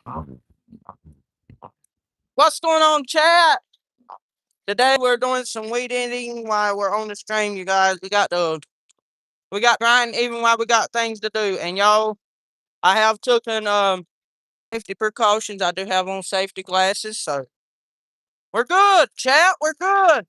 What's going on, chat? Today we're doing some weed eating while we're on the stream, you guys. We got grinding even while we got things to do. And y'all, I have taken safety precautions. I do have on safety glasses, so we're good, chat. We're good.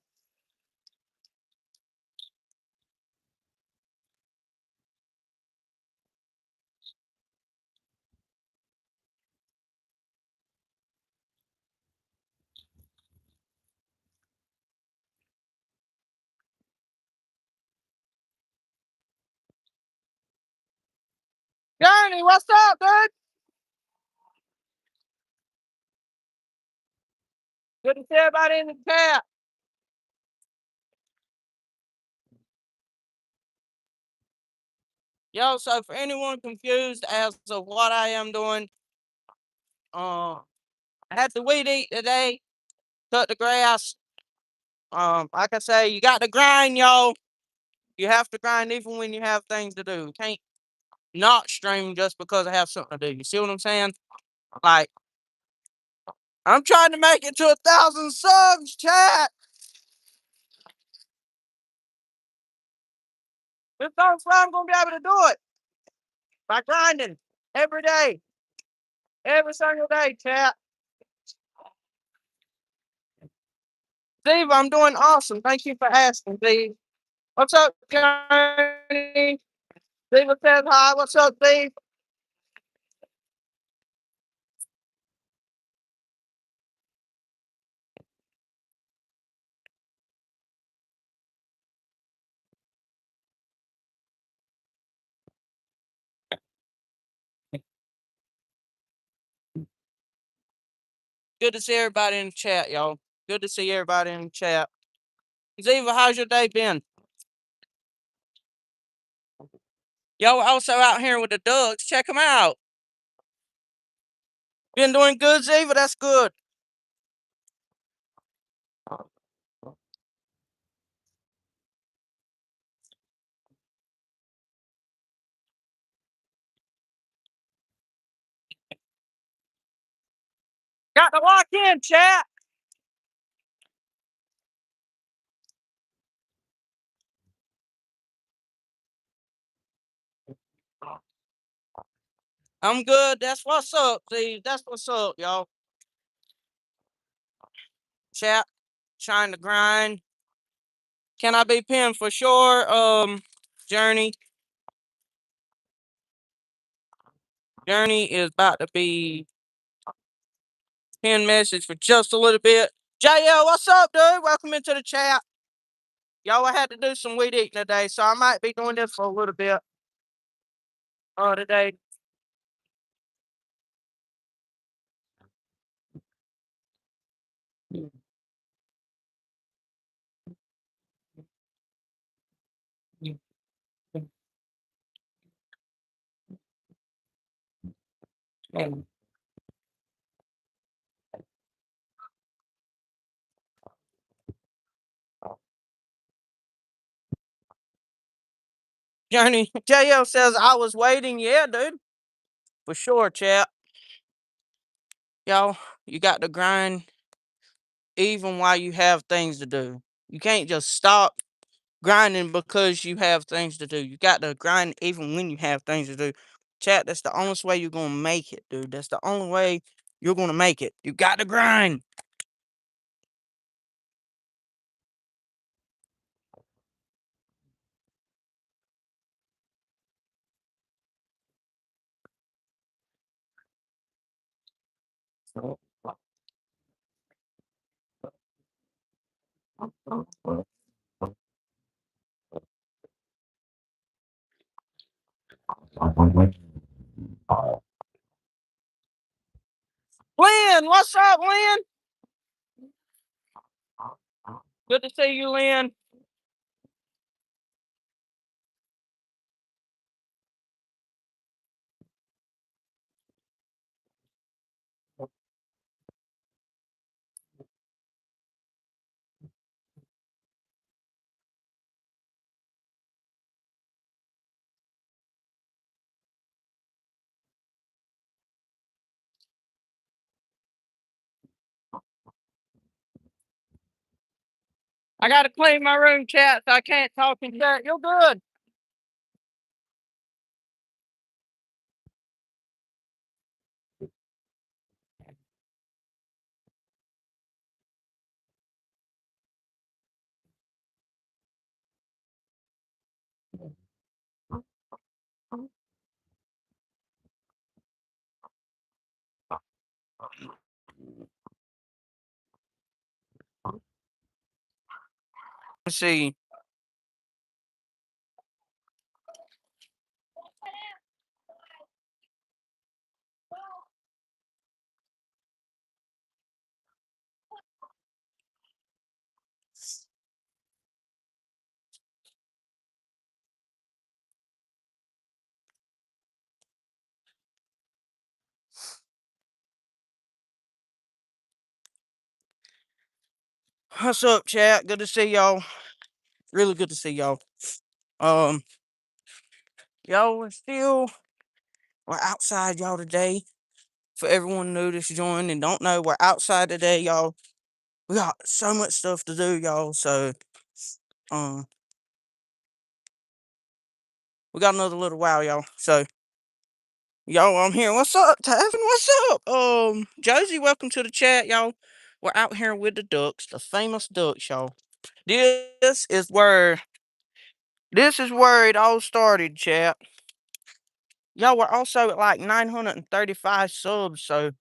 Journey, what's up, dude? Good to see everybody in the chat. Yo, so for anyone confused as to what I am doing, I had to weed eat today, cut the grass. Like I say, you got to grind, y'all. You have to grind even when you have things to do. You can't not stream just because I have something to do. You see what I'm saying? Like, I'm trying to make it to 1,000 subs, chat. This that's why I'm gonna be able to do it by grinding every day, every single day, chat. Steve, I'm doing awesome. Thank you for asking, Steve. What's up, Johnny? Steve says hi. What's up, Steve? Good to see everybody in the chat, y'all. Good to see everybody in the chat. Ziva, how's your day been? Y'all also out here with the ducks. Check them out. Been doing good, Ziva? That's good. Got to lock in, chat. I'm good. That's what's up, Steve. That's what's up, y'all. Chat, trying to grind. Can I be pinned for sure? Journey. Journey is about to be pinned message for just a little bit. JL, what's up, dude? Welcome into the chat. Y'all, I had to do some weed eating today, so I might be doing this for a little bit. Today. Journey. JL says I was waiting. Yeah, dude. For sure, chat. Y'all, you got to grind even while you have things to do. You can't just stop grinding because you have things to do. You got to grind even when you have things to do. Chat, that's the only way you're going to make it, dude. That's the only way you're going to make it. You got to grind. Lynn, what's up, Lynn? Good to see you, Lynn. I gotta clean my room, chat, so I can't talk in chat. You're good. Let's see. What's up, chat? Good to see y'all. Really good to see y'all. Um, y'all we're outside y'all today. For everyone new that's joined and don't know, we're outside today, y'all. We got so much stuff to do, y'all. So, um, we got another little while, y'all. So, y'all, I'm here. What's up, Tavin? What's up? Josie, welcome to the chat, y'all. We're out here with the ducks, the famous ducks, y'all. This is where it all started, chat. Y'all, we're also at like 935 subs, so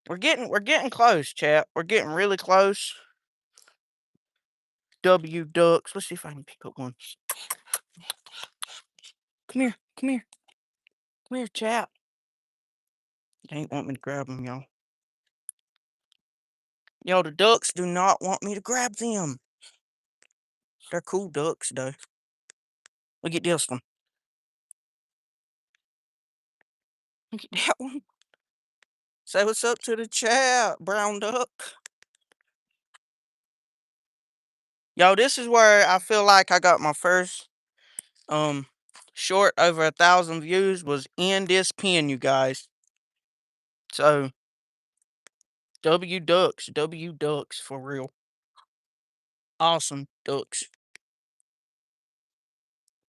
we're getting close, chat. We're getting really close. W ducks. Let's see if I can pick up one. Come here, come here, come here, chat. They ain't want me to grab them, y'all. Yo, the ducks do not want me to grab them. They're cool ducks, though. Look at this one. Look at that one. Say what's up to the chat, brown duck. Yo, this is where I feel like I got my first short over 1,000 views was in this pen, you guys. So W ducks for real. Awesome ducks.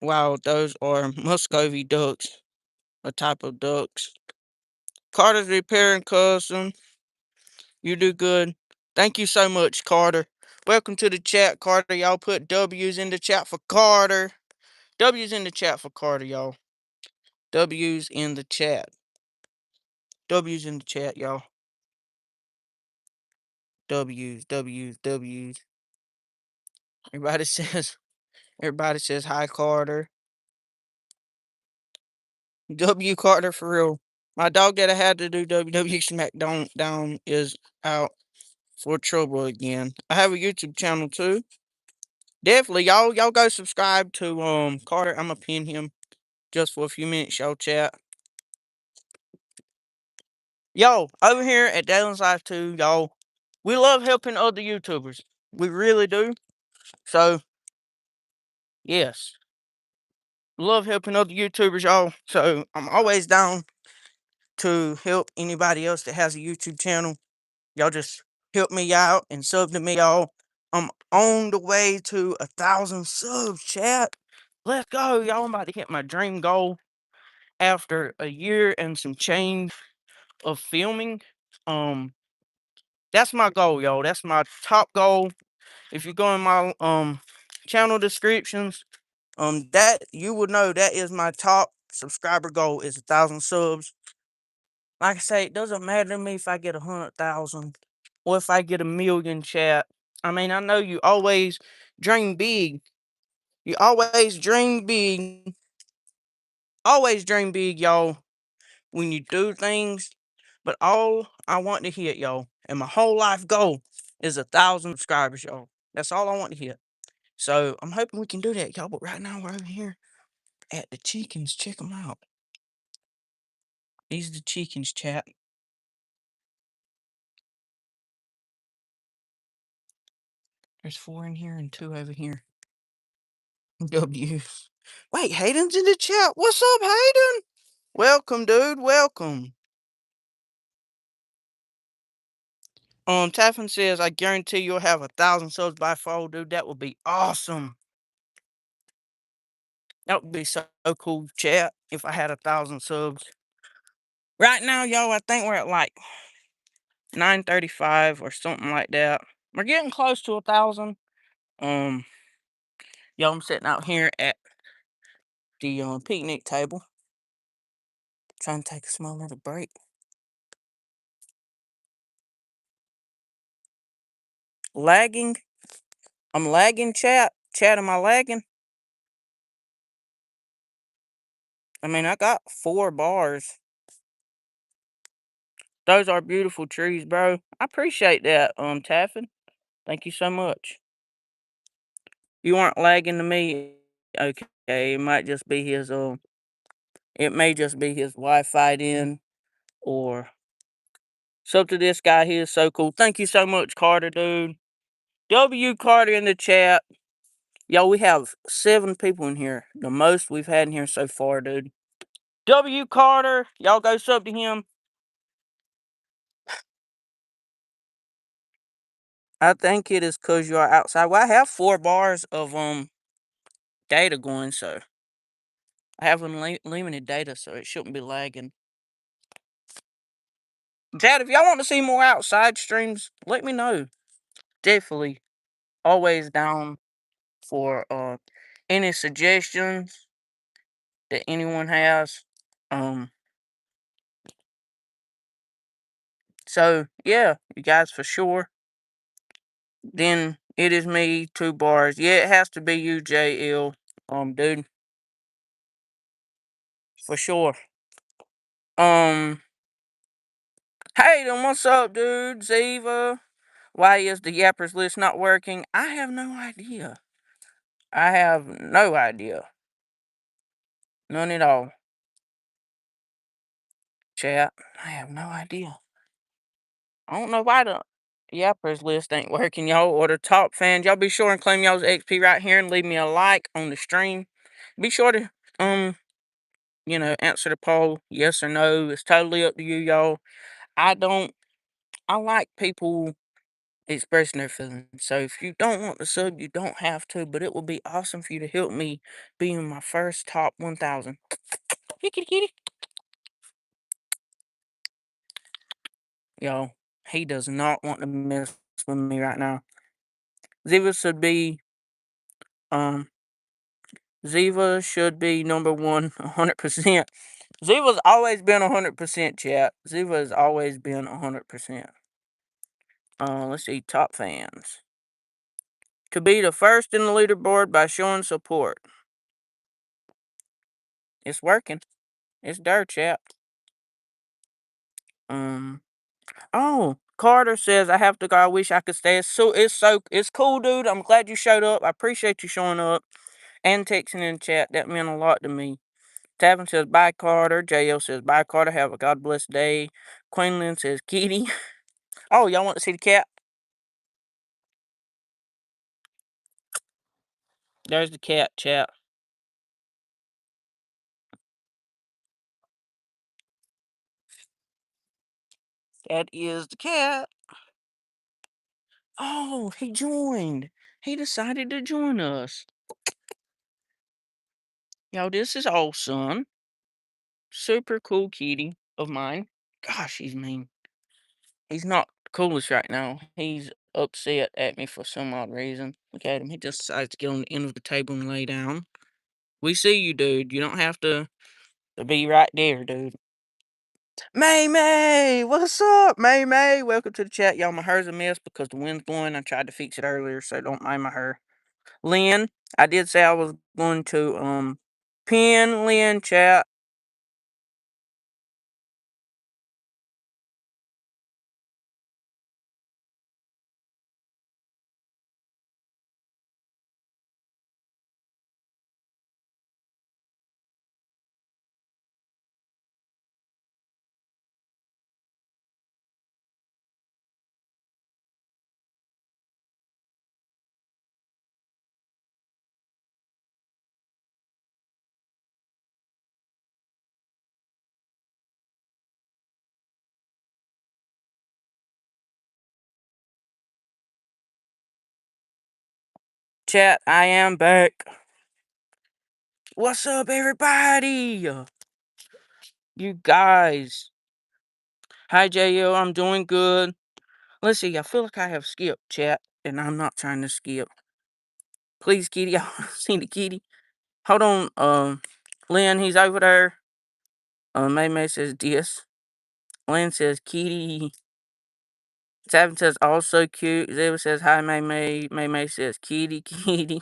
Wow, those are Muscovy ducks, a type of ducks. Carter's repairing custom. You do good. Thank you so much, Carter. Welcome to the chat, Carter. Y'all put W's in the chat for Carter. W's in the chat for Carter, y'all. W's in the chat. W's in the chat, y'all. W's. Everybody says hi, Carter. W Carter for real. My dog that I had to do WWE SmackDown down is out for trouble again. I have a YouTube channel too. Definitely, y'all go subscribe to Carter. I'm gonna pin him just for a few minutes, y'all chat. Yo, over here at Dalen's Life 2, y'all, we love helping other YouTubers. We really do. So, yes. Love helping other YouTubers, y'all. So, I'm always down to help anybody else that has a YouTube channel. Y'all just help me out and sub to me, y'all. I'm on the way to 1,000 subs, chat. Let's go, y'all. I'm about to hit my dream goal after a year and some change of filming. That's my goal, y'all. That's my top goal. If you go in my channel descriptions, that you would know that is my top subscriber goal is 1,000 subs. Like I say, it doesn't matter to me if I get 100,000 or if I get 1,000,000, chat. I mean, I know you always dream big. You always dream big. Always dream big, y'all, when you do things. But all I want to hit, y'all, and my whole life goal is 1,000 subscribers, y'all. That's all I want to hit. So I'm hoping we can do that, y'all. But right now we're over here at the chickens. Check them out. These are the chickens, chat. There's 4 in here and 2 over here. W. Wait, Hayden's in the chat. What's up, Hayden? Welcome, dude. Welcome. Taffin says, "I guarantee you'll have 1,000 subs by fall, dude. That would be awesome. That would be so cool, chat, if I had 1,000 subs. Right now, y'all, I think we're at like 935 or something like that. We're getting close to 1,000. Y'all, I'm sitting out here at the picnic table, trying to take a small little break. Lagging? I'm lagging, chat. Chat, am I lagging? I mean, I got 4 bars. Those are beautiful trees, bro. I appreciate that, Taffin. Thank you so much. You aren't lagging to me. Okay, it might just be his it may just be his Wi-Fi in, or so to this guy. He is so cool. Thank you so much, Carter, dude. W Carter in the chat. Yo, we have 7 people in here. The most we've had in here so far, dude. W Carter, y'all go sub to him. I think it is because you are outside. Well, I have 4 bars of data going, so I have unlimited data, so it shouldn't be lagging. Chad, if y'all want to see more outside streams, let me know. Definitely always down for any suggestions that anyone has. So yeah, you guys, for sure. Then it is me, 2 bars. Yeah, it has to be you, JL. Dude. For sure. Hey, then what's up, dude? Ziva. Why is the Yappers list not working? I have no idea. I have no idea. None at all. Chat. I have no idea. I don't know why the Yappers list ain't working, y'all, or the top fans. Y'all be sure and claim y'all's XP right here and leave me a like on the stream. Be sure to, answer the poll, yes or no. It's totally up to you, y'all. I like people expressing their feelings. So if you don't want the sub, you don't have to, but it would be awesome for you to help me be in my first top 1,000. Kitty kitty. Yo, he does not want to mess with me right now. Ziva should be Ziva should be number 1, 100%. Ziva's always been 100%, chat. Ziva has always been 100%. Let's see, top fans. To be the first in the leaderboard by showing support. It's working. It's dirt, chat. Oh, Carter says I have to go. I wish I could stay. It's cool, dude. I'm glad you showed up. I appreciate you showing up and texting in chat. That meant a lot to me. Tavin says bye, Carter. JL says bye, Carter. Have a God bless day. Queenland says kitty. Oh, y'all want to see the cat? There's the cat, chat. That is the cat. Oh, he joined. He decided to join us. Yo, this is awesome. Super cool kitty of mine. Gosh, he's mean. He's not the coolest right now. He's upset at me for some odd reason. Look at him. He just decides to get on the end of the table and lay down. We see you, dude. You don't have to be right there, dude. May May, what's up, May May? Welcome to the chat, y'all. My hair's a mess because the wind's blowing. I tried to fix it earlier, so don't mind my hair. Lynn, I did say I was going to pin Lynn, chat. Chat, I am back. What's up, everybody? You guys. Hi, JL. I'm doing good. Let's see. I feel like I have skipped, chat, and I'm not trying to skip. Please, kitty. I want to see the kitty. Hold on. Lynn, he's over there. May May says this. Lynn says kitty. Savin says also cute. Ziva says hi, May May. May May says kitty, kitty.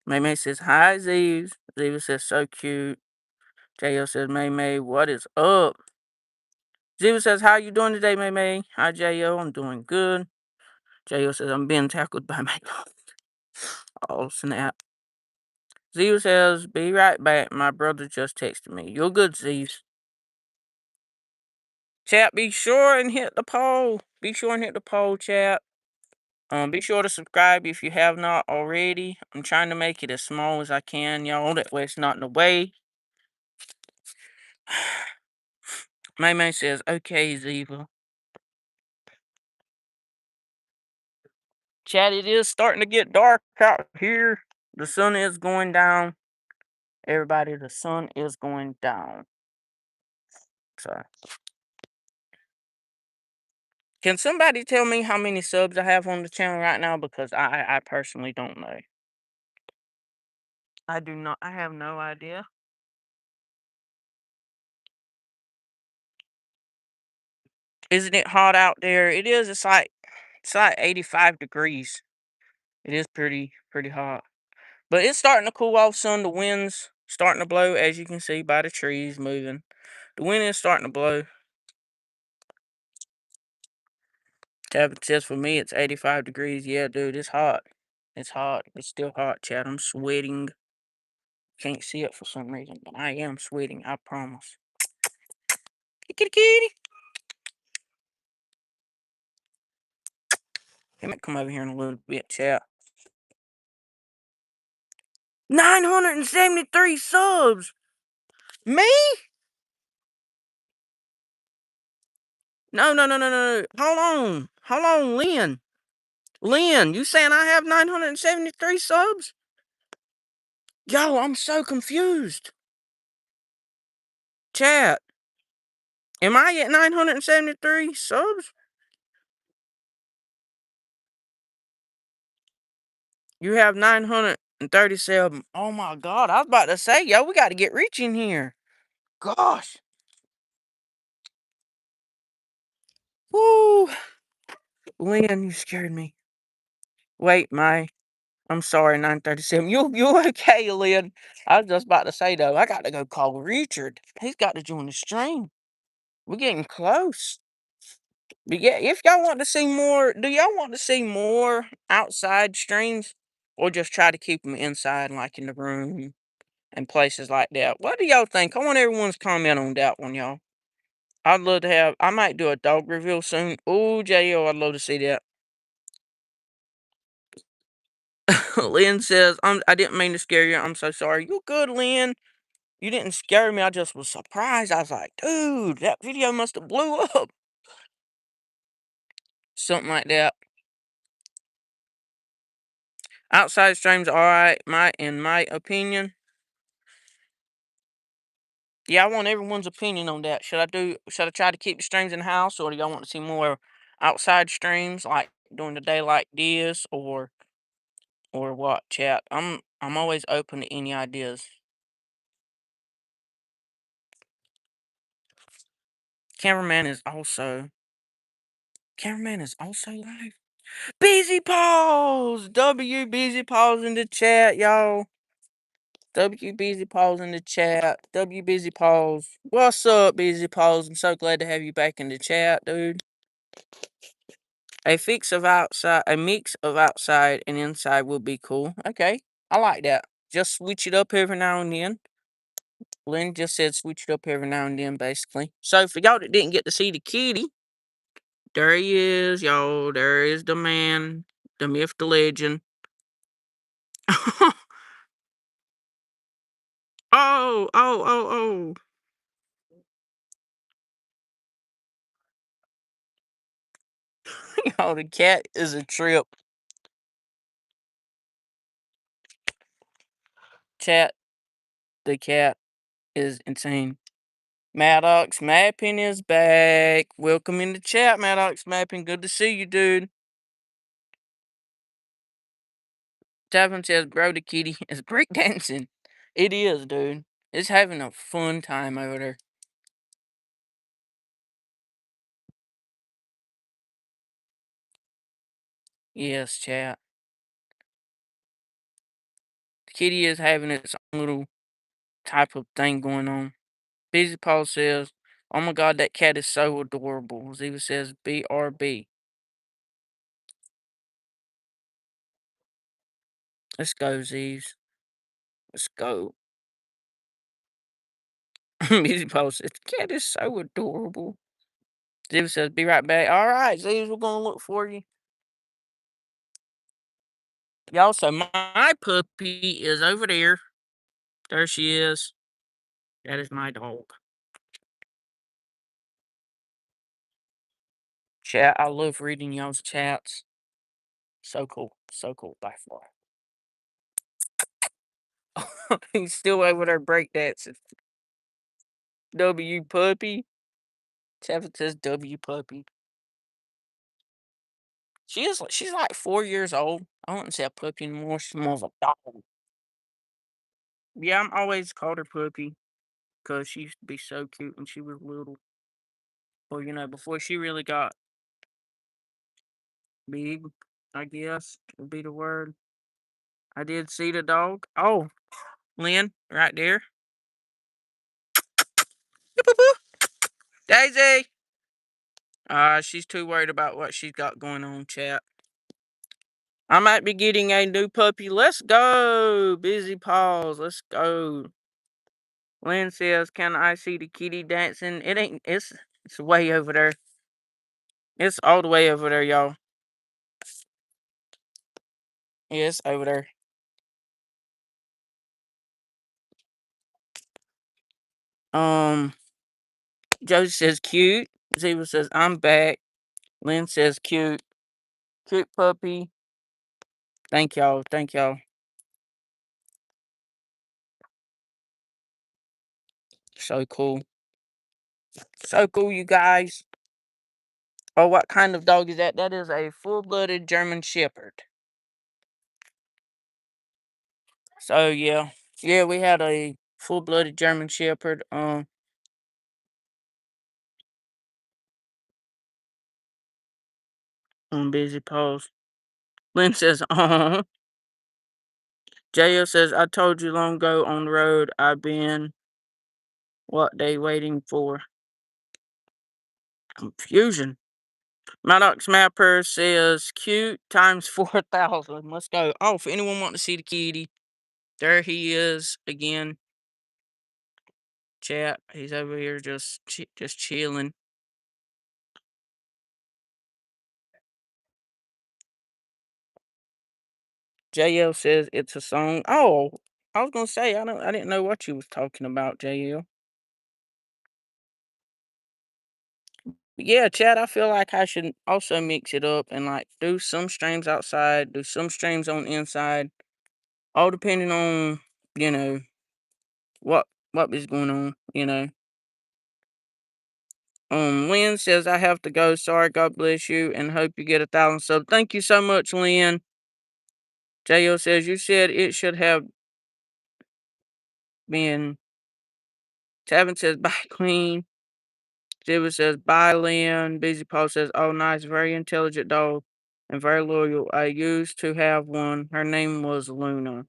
May May says hi, Ziv. Ziva says so cute. JL says May May, what is up? Ziva says, how you doing today, May May? Hi, J.O. I'm doing good. J.O. says, I'm being tackled by my oh, snap. Ziva says, be right back. My brother just texted me. You're good, Ziv. Chat, be sure and hit the poll. Be sure and hit the poll, chat. Be sure to subscribe if you have not already. I'm trying to make it as small as I can, y'all. That way it's not in the way. May May says, okay, Ziva. Chat, it is starting to get dark out here. The sun is going down. Everybody, the sun is going down. So, can somebody tell me how many subs I have on the channel right now? Because I personally don't know. I do not. I have no idea. Isn't it hot out there? It is. It's like 85 degrees. It is pretty hot. But it's starting to cool off, son. The wind's starting to blow, as you can see by the trees moving. The wind is starting to blow. Tabitha says for me it's 85 degrees. Yeah, dude, it's hot. It's hot. It's still hot, Chad. I'm sweating. Can't see it for some reason, but I am sweating. I promise. Kitty, kitty. He might come over here in a little bit, chat. 973 subs. Me? No. Hold on, Lynn. Lynn, you saying I have 973 subs? Yo, I'm so confused. Chat, am I at 973 subs? You have 937. Oh my god, I was about to say, yo, we got to get rich in here. Gosh. Woo. Lynn, you scared me. Wait, I'm sorry, 937. You okay, Lynn? I was just about to say, though, I got to go call Richard. He's got to join the stream. We're getting close. But yeah, if y'all want to see more, do y'all want to see more outside streams? Or just try to keep them inside, like in the room and places like that? What do y'all think? I want everyone's comment on that one, y'all. I'd love to have, I might do a dog reveal soon. Ooh, J.O., I'd love to see that. Lynn says, I didn't mean to scare you. I'm so sorry. You good, Lynn? You didn't scare me. I just was surprised. I was like, dude, that video must have blew up. Something like that. Outside streams alright, in my opinion. Yeah, I want everyone's opinion on that. Should I try to keep the streams in the house, or do y'all want to see more outside streams like during the day like this, or what, chat? I'm always open to any ideas. Cameraman is also live. Busy Paws! W Busy Paws in the chat, y'all. W Busy Paws in the chat. W Busy Paws. What's up, Busy Paws? I'm so glad to have you back in the chat, dude. A mix of outside and inside would be cool. Okay, I like that. Just switch it up every now and then. Lynn just said switch it up every now and then, basically. So for y'all that didn't get to see the kitty, there he is, y'all. There is the man, the myth, the legend. Oh. Y'all, the cat is a trip. Chat, the cat is insane. Maddox Mapping is back. Welcome in the chat, Maddox Mapping. Good to see you, dude. Tavern says, bro, the kitty is breakdancing. It is, dude. It's having a fun time over there. Yes, chat. The kitty is having its own little type of thing going on. Busy Paul says, oh my god, that cat is so adorable. Ziva says, BRB. Let's go, Zeeves. Let's go. Busy Paul says, the cat is so adorable. Ziva says, be right back. Alright, Zeeves, we're gonna look for you. Y'all, so my puppy is over there. There she is. That is my dog. Chat, I love reading y'all's chats. So cool. So cool by far. He's still over there breakdancing. W puppy. Tevin says W puppy. She's like 4 years old. I wouldn't say a puppy anymore. She's more of a dog. Yeah, I'm always called her puppy because she used to be so cute when she was little. Or before she really got big, I guess would be the word. I did see the dog. Oh, Lynn, right there. Daisy. She's too worried about what she's got going on, chat. I might be getting a new puppy. Let's go. Busy paws. Let's go. Lynn says, can I see the kitty dancing? It ain't, it's way over there. It's all the way over there, y'all. Yeah, it's over there. Josie says cute. Ziva says, I'm back. Lynn says cute. Cute puppy. Thank y'all. Thank y'all. So cool. So cool, you guys. Oh, what kind of dog is that? That is a full-blooded German Shepherd. So yeah, we had a full-blooded German Shepherd. On busy pause. Lynn says, "Oh." Jo says, "I told you long ago on the road. I've been what they waiting for? Confusion." Maddox Mapper says, "Cute times 4,000. Let's go." Oh, if anyone want to see the kitty, there he is again. Chat. He's over here just chilling. JL says it's a song. Oh, I was gonna say I didn't know what you was talking about, JL. Yeah, Chad, I feel like I should also mix it up and like do some streams outside, do some streams on inside, all depending on, you know, what is going on. Lynn says I have to go. Sorry, God bless you, and hope you get 1,000 subs. Thank you so much, Lynn. JL says you said it should have been. Tavin says bye, Queen. Jibba says bye, Lynn. Busy Paul says, oh, nice, very intelligent dog and very loyal. I used to have one. Her name was Luna.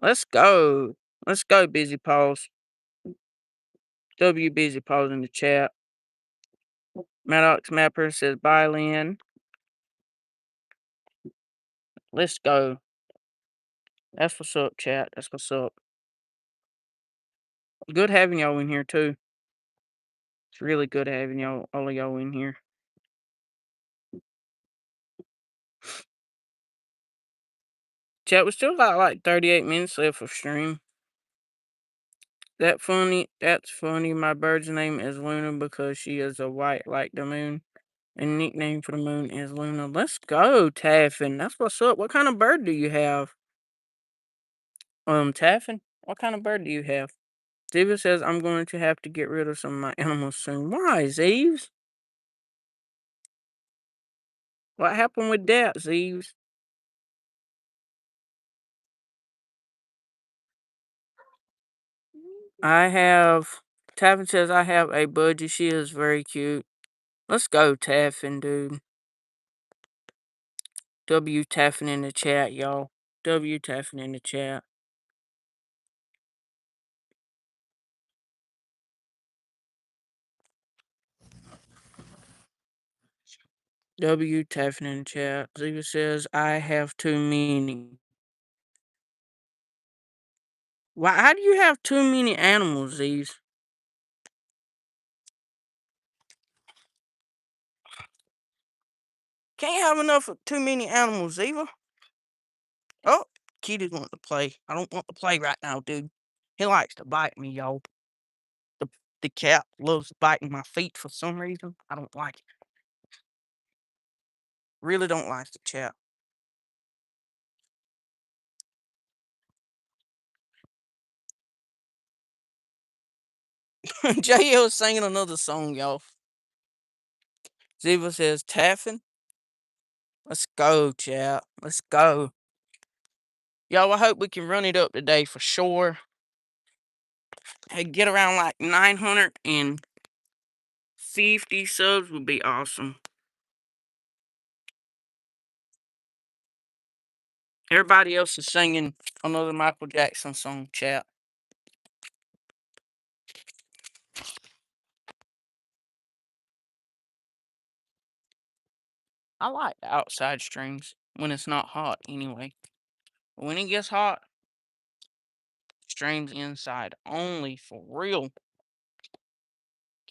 Let's go. Let's go, Busy Paws. W Busy Paws in the chat. Maddox Mapper says bye, Lynn. Let's go. That's what's up, chat. That's what's up. Good having y'all in here too. It's really good having all of y'all in here. Chat, we still got like 38 minutes left of stream. That's funny. My bird's name is Luna because she is a white like the moon. And nickname for the moon is Luna. Let's go, Taffin. That's what's up. What kind of bird do you have? Taffin? What kind of bird do you have? Ziva says I'm going to have to get rid of some of my animals soon. Why, Zeeves? What happened with that, Zeeves? I have. Taffin says I have a budgie. She is very cute. Let's go, Taffin, dude. W Taffin in the chat, y'all. W Taffin in the chat. W Taffin in the chat. Ziva says I have too many. Why? How do you have too many animals, Zeeves? Can't have enough of too many animals, Ziva. Oh, Kitty wants to play. I don't want to play right now, dude. He likes to bite me, y'all. The, the cat loves biting my feet for some reason. I don't like it. Really don't like the cat. JL is singing another song, y'all. Ziva says, Taffin. Let's go, chat. Let's go. Y'all, I hope we can run it up today for sure. Hey, get around like 950 subs would be awesome. Everybody else is singing another Michael Jackson song, chat. I like the outside streams when it's not hot anyway. But when it gets hot, streams inside only for real.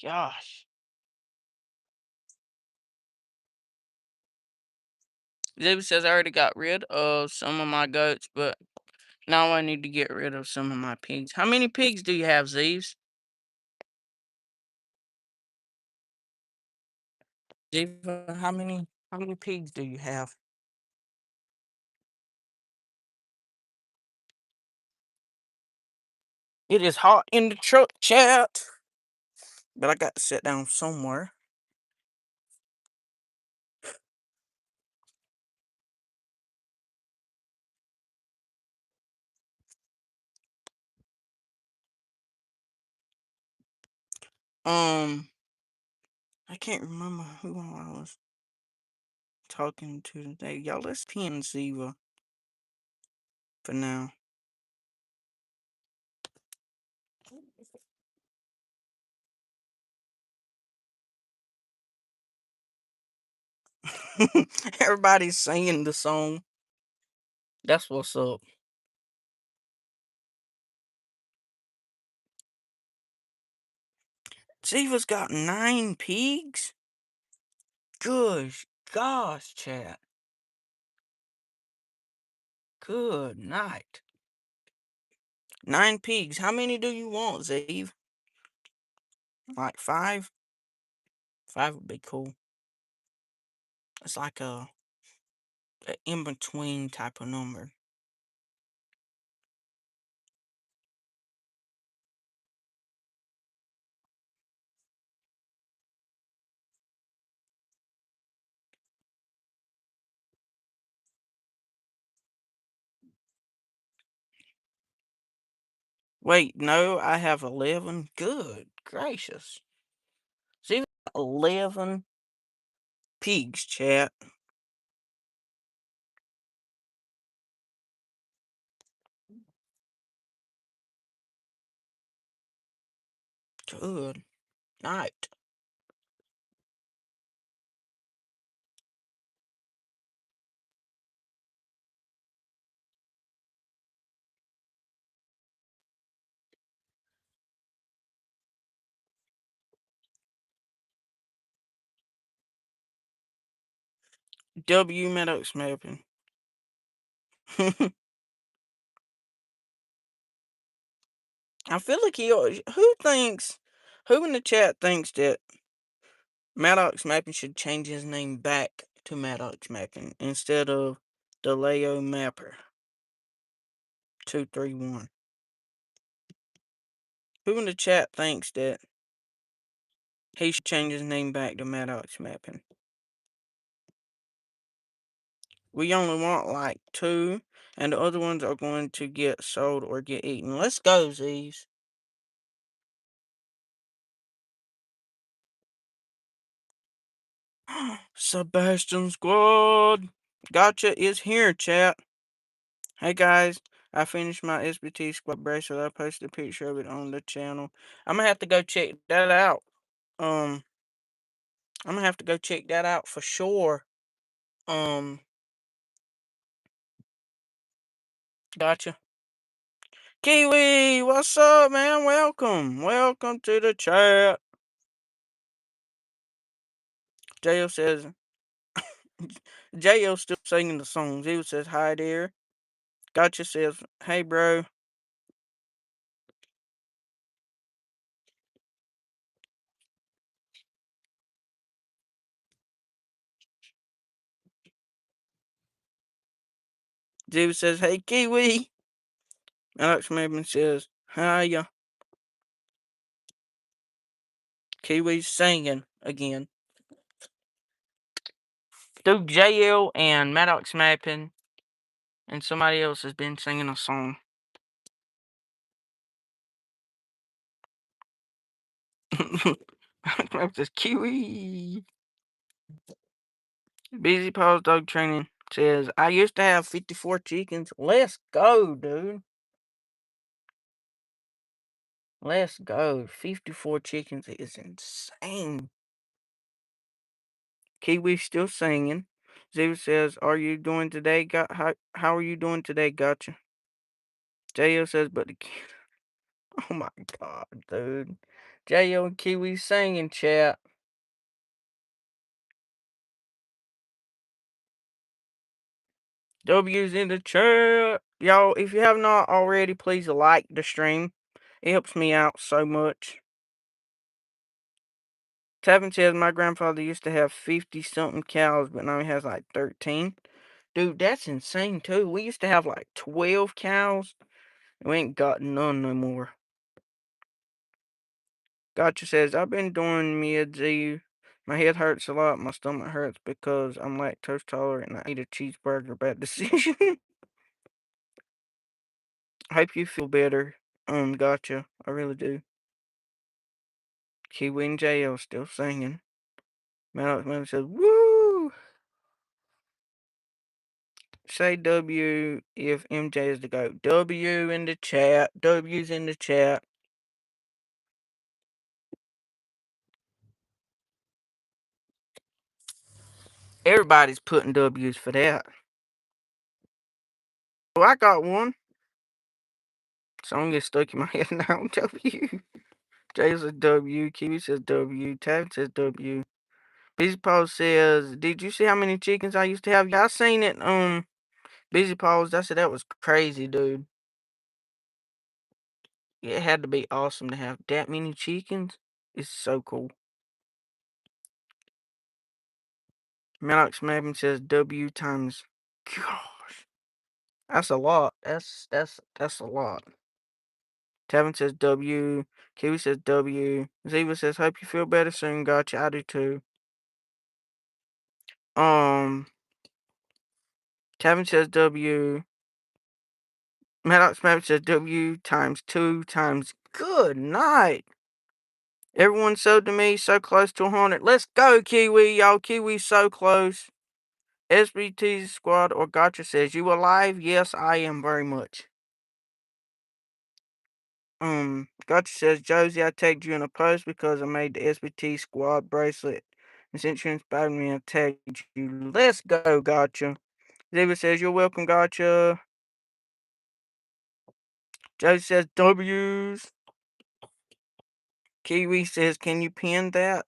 Gosh. Zib says I already got rid of some of my goats, but now I need to get rid of some of my pigs. How many pigs do you have, Zeeves? Ziva, how many pigs do you have? It is hot in the truck, chat. But I got to sit down somewhere. I can't remember who I was talking to today. Y'all, let's pin Ziva for now. Everybody's singing the song. That's what's up. Ziva's got 9 pigs? Good gosh, chat. Good night. 9 pigs. How many do you want, Zave? Like 5? 5 would be cool. It's like a in-between type of number. Wait, no, I have 11. Good gracious. See, 11 pigs, chat. Good night. W Maddox mapping. I feel like who in the chat thinks that Maddox mapping should change his name back to Maddox mapping instead of DeLeo Mapper 231. Who in the chat thinks that he should change his name back to Maddox Mapping? We only want like 2, and the other ones are going to get sold or get eaten. Let's go, Z's. Sebastian Squad. Gotcha is here, chat. Hey guys, I finished my SBT Squad bracelet. I posted a picture of it on the channel. I'm gonna have to go check that out. I'm gonna have to go check that out for sure. Gotcha. Kiwi, what's up, man? Welcome to the chat. JL says, JL still singing the songs. He says, hi there. Gotcha says, hey, bro. David says, hey, Kiwi. Alex Maven says, hiya. Kiwi's singing again. Dude, JL and Maddox Mapping and somebody else has been singing a song. Alex says, Kiwi. Busy Paws Dog Training says, I used to have 54 chickens. Let's go, dude. Let's go. 54 chickens is insane. Kiwi's still singing. Zero says, are you doing today? How are you doing today? Gotcha. JL says, but the oh my god, dude. JL and Kiwi singing, chat. W's in the chat. Y'all, if you have not already, please like the stream. It helps me out so much. Tavin says, my grandfather used to have 50-something cows, but now he has like 13. Dude, that's insane, too. We used to have like 12 cows. We ain't got none no more. Gotcha says, I've been doing mid-Z. My head hurts a lot. My stomach hurts because I'm lactose tolerant and I eat a cheeseburger. Bad decision. I hope you feel better. Gotcha. I really do. Kiwi and JL still singing. Man says, woo! Say W if MJ is the GOAT. W in the chat. W's in the chat. Everybody's putting W's for that. Oh, I got one. Song gets stuck in my head now. W. Jay says W. Kiwi says W. Tab says W. Busy Paws says, did you see how many chickens I used to have? Yeah, I seen it. Busy Paws, I said that was crazy, dude. It had to be awesome to have that many chickens. It's so cool. Maddox Mapping says W times. Gosh, that's a lot. That's a lot. Tavin says W. Kiwi says W. Ziva says, hope you feel better soon. Gotcha, I do too. Tavin says W. Maddox Mapping says W times 2 times. Good night. Everyone sold to me, so close to 100. Let's go, Kiwi, y'all. Kiwi so close. SBT Squad or Gotcha says, you alive? Yes, I am very much. Gotcha says, Josie, I tagged you in a post because I made the SBT Squad bracelet. And since you inspired me, I tagged you. Let's go, Gotcha. David says, you're welcome, Gotcha. Josie says, W's. Kiwi says, can you pin that?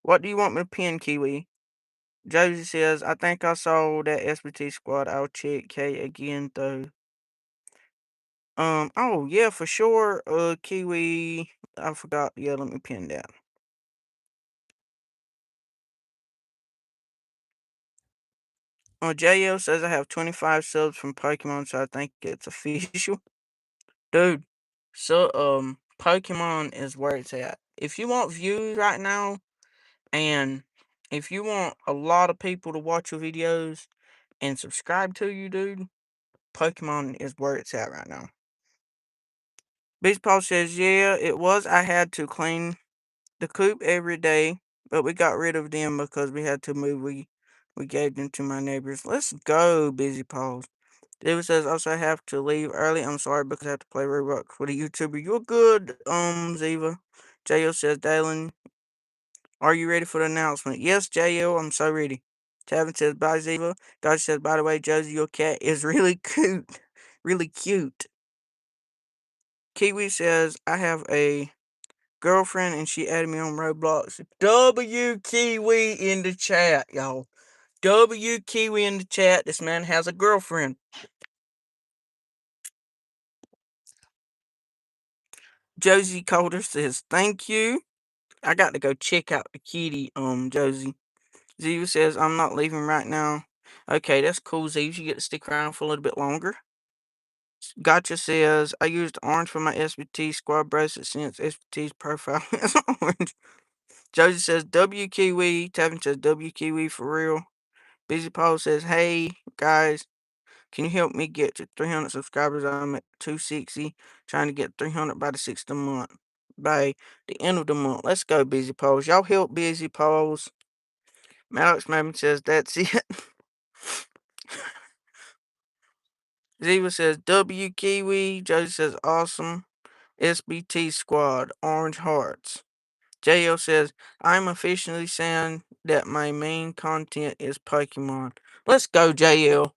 What do you want me to pin, Kiwi? Josie says, I think I saw that SBT Squad. I'll check K again, though. Oh, yeah, for sure. Kiwi, I forgot. Yeah, let me pin that. JL says I have 25 subs from Pokemon, so I think it's official. Dude, so, Pokemon is where it's at. If you want views right now, and if you want a lot of people to watch your videos and subscribe to you, dude, Pokemon is where it's at right now. Beast Paul says, yeah, it was. I had to clean the coop every day, but we got rid of them because we had to move. We gave them to my neighbors. Let's go, Busy Paws. David says, also I have to leave early. I'm sorry because I have to play Roblox for the YouTuber. You're good, Ziva. JL says, Dalen, are you ready for the announcement? Yes, JL, I'm so ready. Tavin says, bye, Ziva. Dodge says, by the way, Josie, your cat is really cute. Really cute. Kiwi says, I have a girlfriend and she added me on Roblox. W Kiwi in the chat, y'all. W Kiwi in the chat. This man has a girlfriend. Josie Calder says, thank you. I got to go check out the kitty, Josie. Ziva says, I'm not leaving right now. Okay, that's cool, Ziva. You get to stick around for a little bit longer. Gotcha says, I used orange for my SBT squad bracelet since SBT's profile is orange. Josie says, W Kiwi. Tavin says, W Kiwi for real. Busy Paul says, hey, guys, can you help me get to 300 subscribers? I'm at 260, trying to get 300 by the 6th of the month. By the end of the month. Let's go, Busy Paws. Y'all help Busy Paws. Maddox Maven says, that's it. Ziva says, W Kiwi. Josie says, awesome. SBT Squad, Orange Hearts. JL says, I'm officially saying that my main content is Pokemon. Let's go, JL.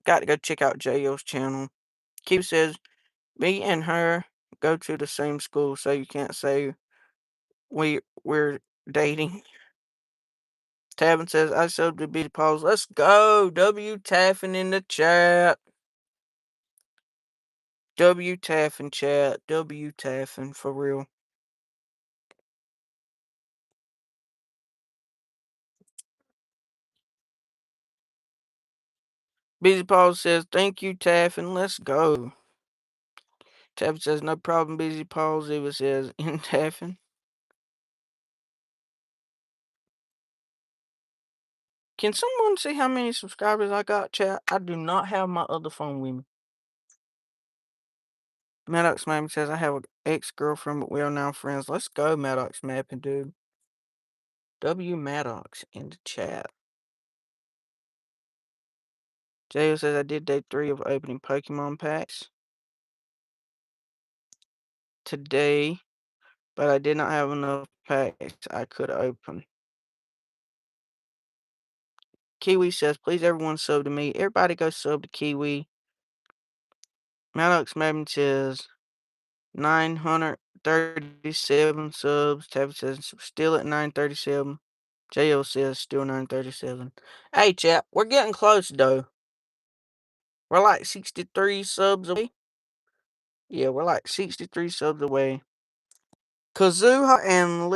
Got to go check out JL's channel. Keep says, me and her go to the same school, so you can't say we're dating. Tavin says, I subbed to Busy Paws. Let's go. W Taffin in the chat. W Taffin chat. W Taffin for real. Busy Paws says, thank you, Taffin. Let's go. Taffin says, no problem, Busy Paws. Eva says, in Taffin. Can someone see how many subscribers I got, chat? I do not have my other phone with me. Maddox Mapping says, I have an ex-girlfriend, but we are now friends. Let's go, Maddox Mapping, dude. W Maddox in the chat. Jayo says, I did day 3 of opening Pokemon packs today, but I did not have enough packs I could open. Kiwi says, please everyone sub to me. Everybody go sub to Kiwi. Maddox Mapping says, 937 subs. Tabby says, still at 937. JL says, still 937. Hey, chap, we're getting close, though. We're like 63 subs away. Yeah, we're like 63 subs away. Kazuha and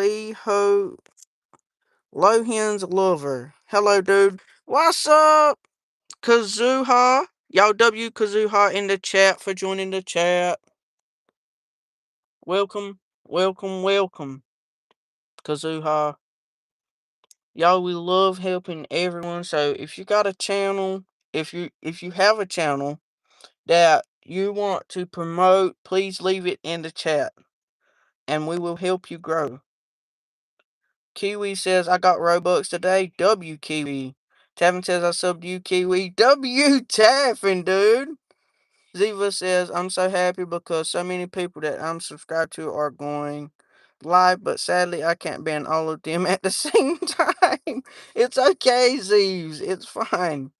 Lohan's lover. Hello, dude. What's up, Kazuha? Y'all W Kazuha in the chat for joining the chat. Welcome, welcome, welcome, Kazuha. Y'all, we love helping everyone. So if you got a channel, if you have a channel that you want to promote, please leave it in the chat, and we will help you grow. Kiwi says, I got Robux today. W Kiwi. Taffin says, I subbed you, Kiwi. W Taffin, dude. Ziva says, I'm so happy because so many people that I'm subscribed to are going live, but sadly I can't ban all of them at the same time. It's okay, Zeeves. It's fine.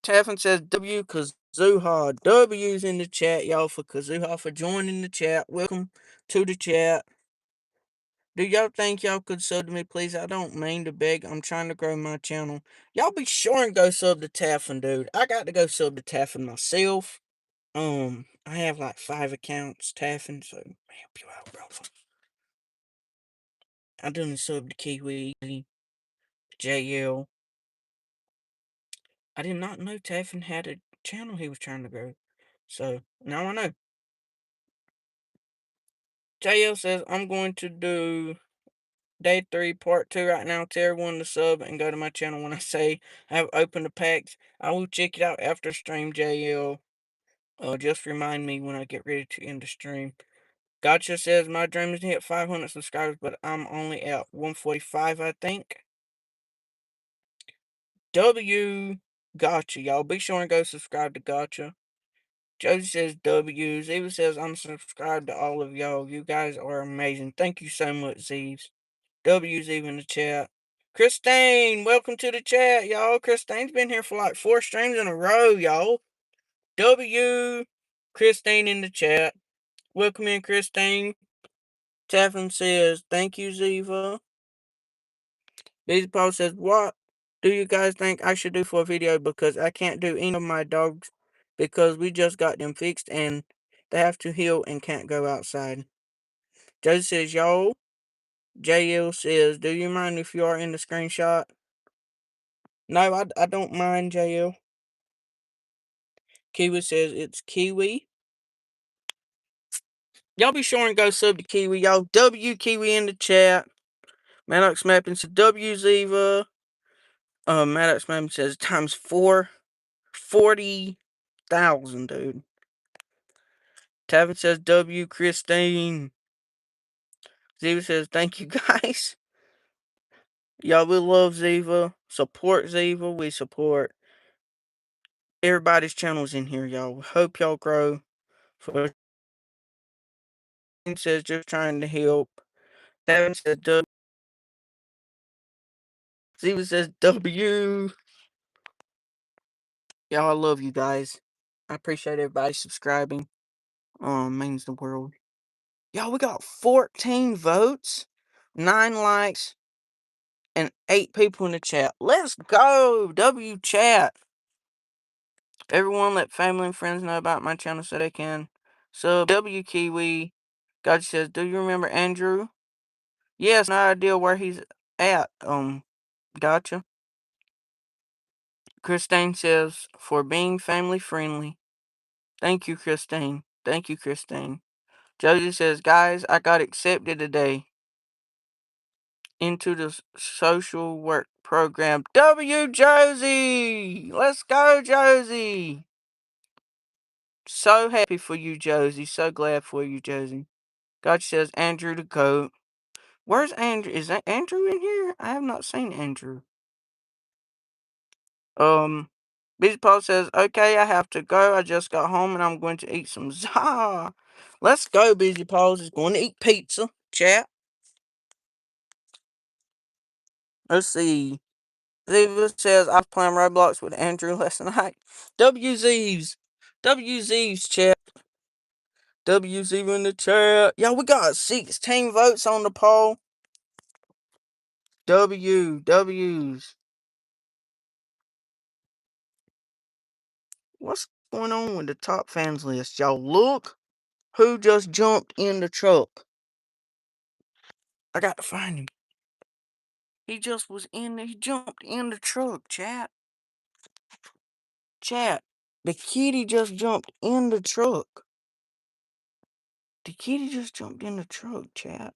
Taffin says, W Kazuha. W's in the chat, y'all, for Kazuha for joining the chat. Welcome to the chat. Do y'all think y'all could sub to me, please? I don't mean to beg. I'm trying to grow my channel. Y'all be sure and go sub to Taffin, dude. I got to go sub to Taffin myself. I have like 5 accounts, Taffin, so I help you out, bro. I done sub to Kiwi, JL. I did not know Taffin had a channel he was trying to grow. So now I know. JL says, I'm going to do day 3, part 2 right now. Tell everyone to sub and go to my channel when I say I have opened the packs. I will check it out after stream, JL. Just remind me when I get ready to end the stream. Gotcha says, my dream is to hit 500 subscribers, but I'm only at 145, I think. W. Gotcha, y'all. Be sure and go subscribe to Gotcha. Josie says W. Ziva says, I'm subscribed to all of y'all. You guys are amazing. Thank you so much, Zeeves. W's even in the chat. Christine, welcome to the chat, y'all. Christine's been here for like 4 streams in a row, y'all. W. Christine in the chat. Welcome in, Christine. Taffin says, thank you, Ziva. Busy Paul says, what do you guys think I should do for a video? Because I can't do any of my dogs because we just got them fixed and they have to heal and can't go outside. Josie says, yo. JL says, do you mind if you are in the screenshot? No, I don't mind, JL. Kiwi says it's Kiwi. Y'all be sure and go sub to Kiwi, y'all. W Kiwi in the chat. Maddox Mapping says W Ziva. Maddox Mapping says times 4. 40,000, dude. Tavin says W Christine. Ziva says thank you guys. Y'all we love Ziva. Support Ziva. We support everybody's channels in here, y'all. Hope y'all grow. For says just trying to help. Tavin says W. Ziva says W. Y'all, I love you guys. I appreciate everybody subscribing. Means the world. Y'all, we got 14 votes, 9 likes, and 8 people in the chat. Let's go! W chat. Everyone let family and friends know about my channel so they can. So, W Kiwi. God says, do you remember Andrew? Yes, no idea where he's at. Gotcha. Christine says, for being family friendly. Thank you, Christine. Thank you, Christine. Josie says, guys, I got accepted today into the social work program. W Josie! Let's go, Josie! So happy for you, Josie. So glad for you, Josie. God says, Andrew the goat. Where's Andrew? Is that Andrew in here? I have not seen Andrew. Busy Paul says, okay, I have to go. I just got home and I'm going to eat some za. Let's go, Busy Paul's is going to eat pizza. Chat. Let's see. Ziva says, I was playing Roblox with Andrew last night. WZ's. WZ's chat. WZ in the chat. Yeah, we got 16 votes on the poll. W's. What's going on with the top fans list? Y'all look who just jumped in the truck. I got to find him. He just was in there. He jumped in the truck, chat. Chat. The kitty just jumped in the truck. The kitty just jumped in the truck, chat.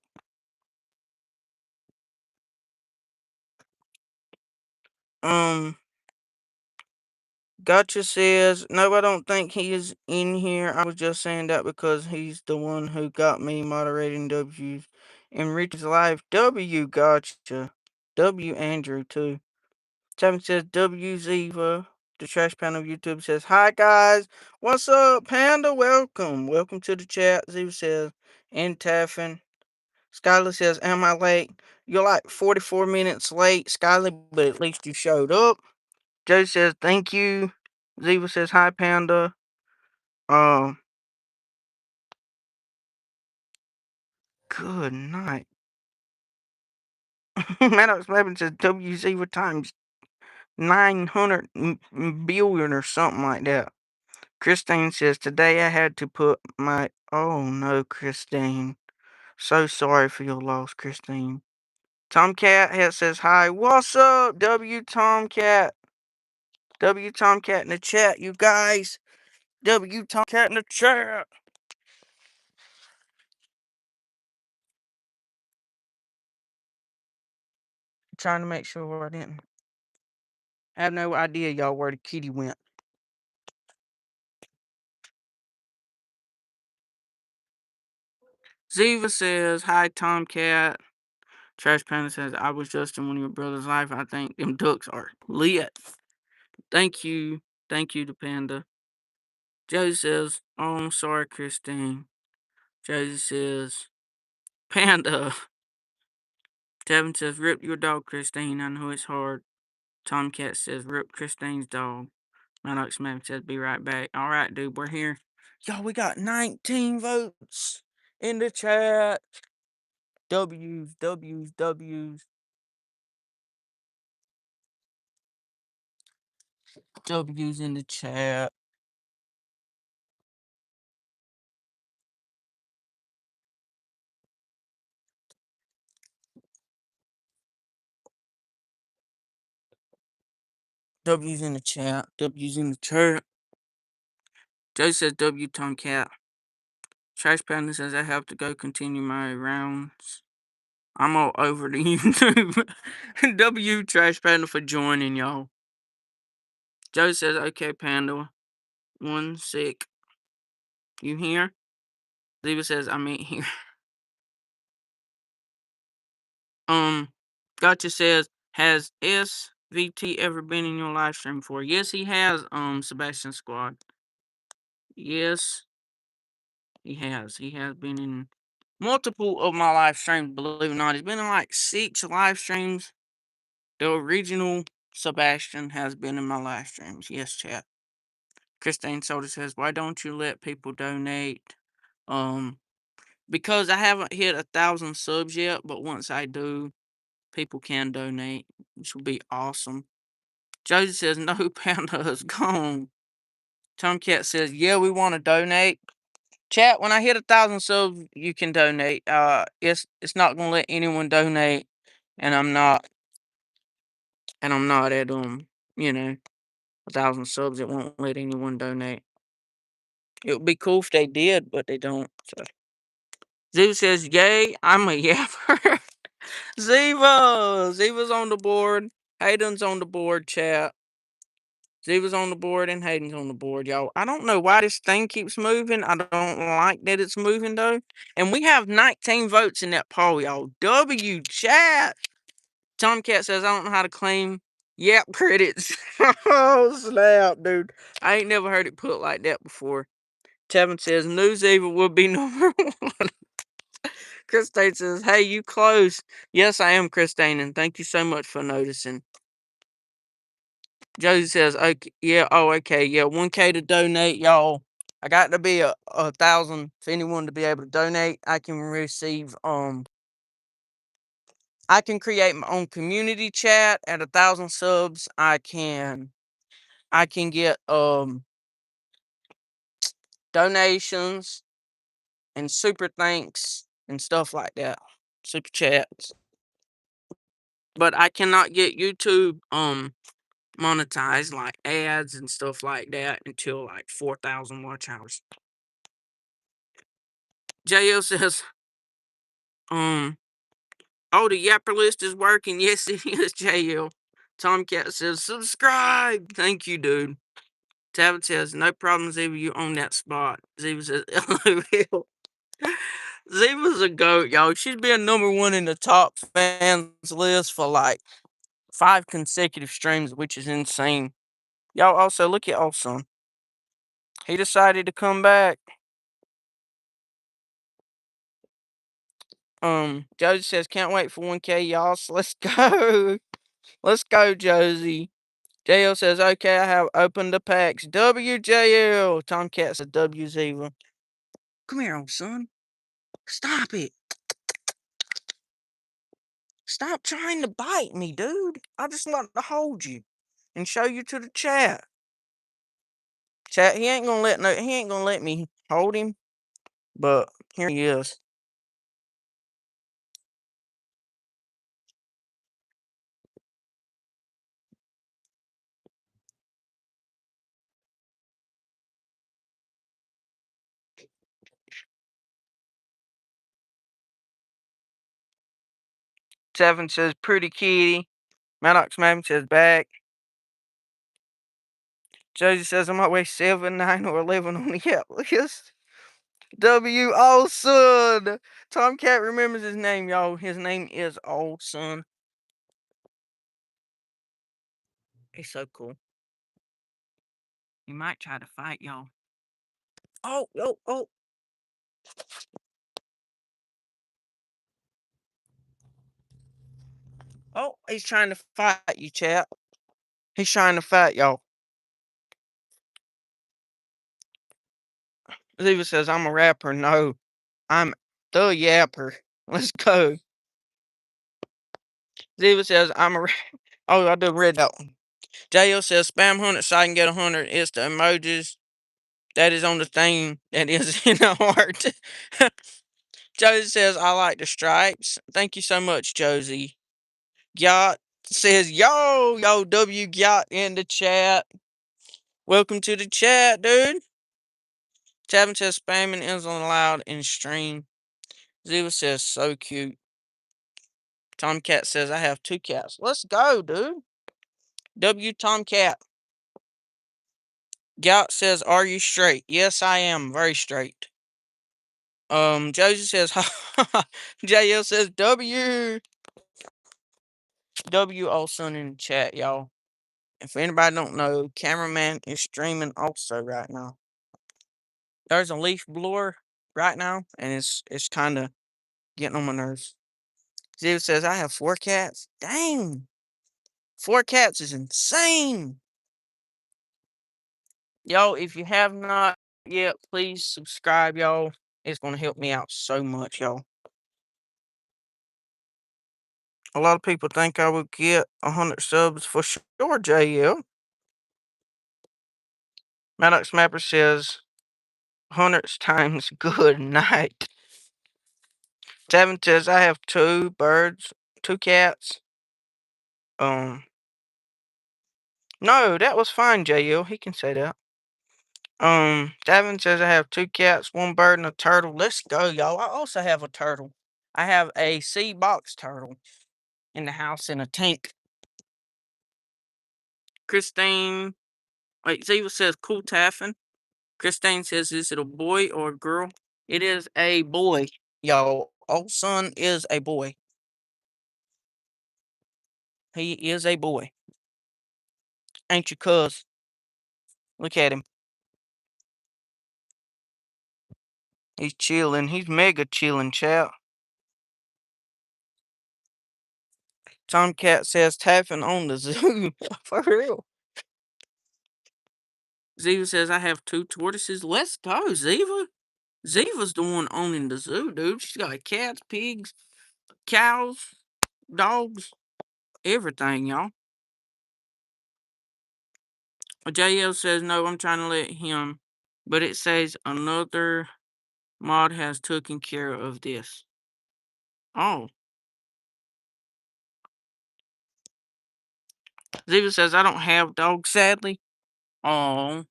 Gotcha says, no, I don't think he is in here. I was just saying that because he's the one who got me moderating W's in Rich's life. W Gotcha. W Andrew too. Chapman says W Ziva. The trash pan of YouTube says, hi guys. What's up, Panda? Welcome. Welcome to the chat. Ziva says, and Taffin. Skylar says, am I late? You're like 44 minutes late, Skylar, but at least you showed up. Joe says, thank you. Ziva says, hi, Panda. Good night. Maddox Levin says, W Ziva times 900 billion or something like that. Christine says, today I had to put my, oh no, Christine. So sorry for your loss, Christine. Tomcat says, hi, what's up, W Tomcat? W Tomcat in the chat, you guys. W Tomcat in the chat. trying to make sure I didn't. I have no idea, y'all, where the kitty went. Ziva says, "Hi, Tomcat." Trash Panda says, "I was just in one of your brother's life. I think them ducks are lit." Thank you. Thank you to Panda. Josie says, "Oh, I'm sorry, Christine." Josie says, "Panda." Tevin says, "Rip your dog, Christine. I know it's hard." Tomcat says, "Rip Christine's dog." Maddox Smith says, "Be right back." All right, dude, we're here. Y'all, we got 19 votes in the chat. W's, W's, W's. W's in the chat. W's in the chat. W's in the chat. Joe says W Tomcat. Trash Panda says, "I have to go continue my rounds." I'm all over the YouTube. W Trash Panda for joining, y'all. Joe says, "Okay, Panda. One sick. You here?" Ziva says, "I ain't here." Gotcha says, "Has SVT ever been in your live stream before?" Yes, he has, Sebastian Squad. Yes, he has. He has been in multiple of my live streams, believe it or not. He's been in like 6 live streams. The original Sebastian has been in my live streams. Yes, chat. Christine Soda says, "Why don't you let people donate?" Because I haven't hit 1,000 subs yet, but once I do, people can donate, which will be awesome. Josie says, "No, Panda is gone." Tomcat says, "Yeah, we want to donate." Chat, when I hit 1,000 subs, you can donate. It's not gonna let anyone donate, and I'm not at 1,000 subs. It won't let anyone donate. It would be cool if they did, but they don't. So. Ziva says, "Yay, I'm a yapper." Ziva's on the board. Hayden's on the board, chat. Ziva's on the board and Hayden's on the board, y'all. I don't know why this thing keeps moving. I don't like that it's moving, though. And we have 19 votes in that poll, y'all. W chat. Tomcat says, "I don't know how to claim Yap credits." Oh, snap, dude. I ain't never heard it put like that before. Tevin says, "New Ziva will be number 1. Christine says, "Hey, you close." Yes, I am, Christine, and thank you so much for noticing. Josie says, "Okay, yeah, oh, okay, yeah, 1K to donate, y'all. I got to be a 1,000 for anyone to be able to donate. I can receive, I can create my own community chat at 1,000 subs. I can get, donations and super thanks and stuff like that. Super chats. But I cannot get YouTube, monetized, like ads and stuff like that, until like 4,000 watch hours." JL says, "Oh, the Yapper list is working." Yes, it is, JL. Tomcat says, "Subscribe." Thank you, dude. Tabit says, "No problem, Ziva, you own that spot." Ziva says, "LOL." Ziva's a goat, y'all. She's been number 1 in the top fans list for like 5 consecutive streams, which is insane. Y'all also look at Awesome. He decided to come back. Josie says, "Can't wait for 1K, y'all. So let's go." Let's go, Josie. JL says, "Okay, I have opened the packs." WJL. Tomcat says, "W Ziva." Come here, old son. Stop it. Stop trying to bite me, dude. I just want to hold you and show you to the chat. Chat, he ain't gonna let me hold him, but here he is. Seven says, "Pretty kitty." Maddox Madden says back. Josie says I might weigh 7, 9, or 11 on the app list. W. Olson. Tomcat remembers his name, y'all. His name is Olson. He's so cool. He might try to fight y'all. Oh, oh, oh. Oh, he's trying to fight you, chat. He's trying to fight y'all. Ziva says, I'm a rapper. No, I'm the yapper. Let's go. Ziva says, I'm a Oh, I did read that one. JL says, spam 100 so I can get 100. It's the emojis that is on the thing that is in the heart. Josie says, I like the stripes. Thank you so much, Josie. Yacht says, yo, W Yacht in the chat. Welcome to the chat, dude. Tavin says, spamming isn't allowed in stream. Ziva says, so cute. Tomcat says, I have 2 cats. Let's go, dude. W Tomcat. Yacht says, are you straight? Yes, I am. Very straight. Josie says, JL says, W. W Olson in the chat, y'all. If anybody don't know, cameraman is streaming also right now. There's a leaf blower right now, and it's kind of getting on my nerves. Ziva says, I have 4 cats. Dang. 4 cats is insane. Y'all, if you have not yet, please subscribe, y'all. It's going to help me out so much, y'all. A lot of people think I would get 100 subs for sure, JL. Maddox Mapper says, 100 times good night. Tavin says, I have 2 birds, 2 cats. No, that was fine, JL. He can say that. Davin says I have 2 cats, 1 bird, and a turtle. Let's go, y'all. I also have a turtle. I have a sea box turtle in the house in a tank. Christine, wait, Ziva says cool taffin. Christine says, is it a boy or a girl? It is a boy, y'all. Old son is a boy. He is a boy. Ain't you, cuz? Look at him. He's chilling. He's mega chilling, chat. Tomcat says taffin on the zoo. For real. Ziva says, I have 2 tortoises. Let's go, Ziva. Ziva's the one owning the zoo, dude. She's got cats, pigs, cows, dogs, everything, y'all. JL says, no, I'm trying to let him. But it says another mod has taken care of this. Oh. Ziva says, I don't have dogs, sadly. Oh.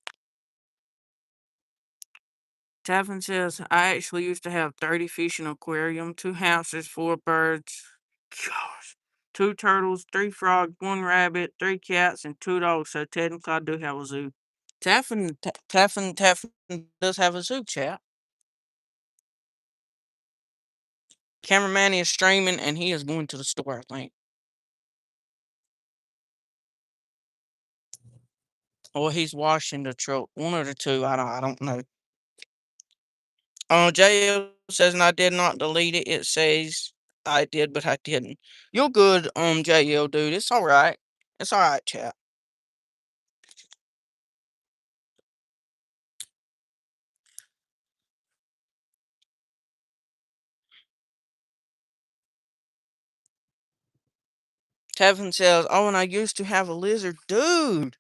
Taffin says, I actually used to have 30 fish in an aquarium, 2 houses, 4 birds. Gosh. 2 turtles, 3 frogs, 1 rabbit, 3 cats, and 2 dogs. So technically, I do have a zoo. Taffin does have a zoo, chat. Cameraman is streaming, and he is going to the store, I think. Or he's washing the truck. One of the two. I don't know. JL says, and I did not delete it. It says I did, but I didn't. You're good, JL, dude. It's alright. It's alright, chat. Tevin says, oh, and I used to have a lizard. Dude.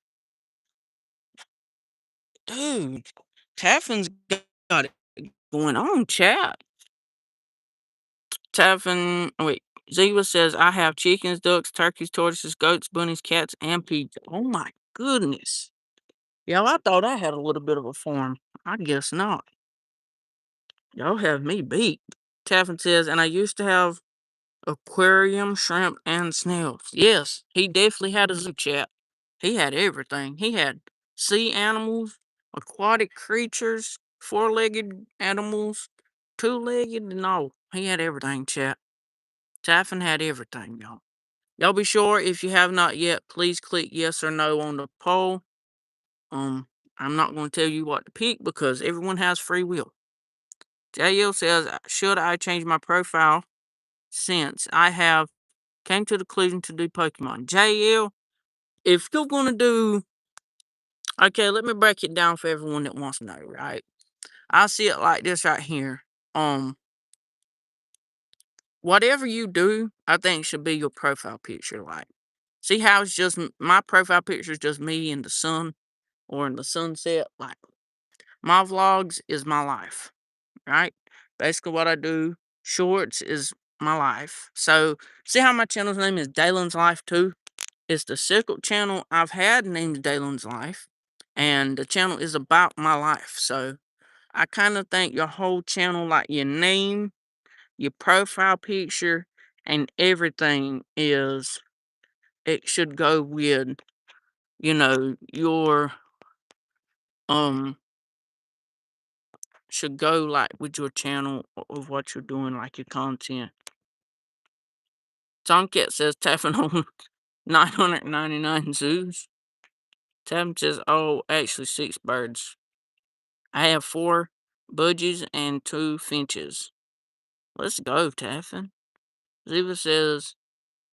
Dude. Teffin's got it going on, chat. Tevin, wait. Ziva says, I have chickens, ducks, turkeys, tortoises, goats, bunnies, cats, and pigs. Oh my goodness. Y'all, I thought I had a little bit of a farm. I guess not. Y'all have me beat. Tevin says, and I used to have Aquarium, shrimp, and snails. Yes, he definitely had a zoo, chat. He had everything. He had sea animals, aquatic creatures, four-legged animals, two-legged, no. He had everything, chat. Taffin had everything, y'all. Y'all be sure, if you have not yet, please click yes or no on the poll. Um, I'm not going to tell you what to pick because everyone has free will. JL says, should I change my profile since I have came to the conclusion to do Pokemon? JL, if you're going to do... Okay, let me break it down for everyone that wants to know, right? I see it like this right here. Whatever you do, I think should be your profile picture. Like, see how it's just my profile picture is just me in the sun or in the sunset. Like, my vlogs is my life, right? Basically, what I do, shorts is my life. So, see how my channel's name is Dalen's Life too? It's the second channel I've had named Dalen's Life, and the channel is about my life. So, I kind of think your whole channel, like your name, your profile picture, and everything it should go with, your, should go like with your channel of what you're doing, like your content. Tomcat says tapping on 999 zoos. Tapping says, oh, actually 6 birds. I have 4 budgies and 2 finches. Let's go, Taffin. Ziva says,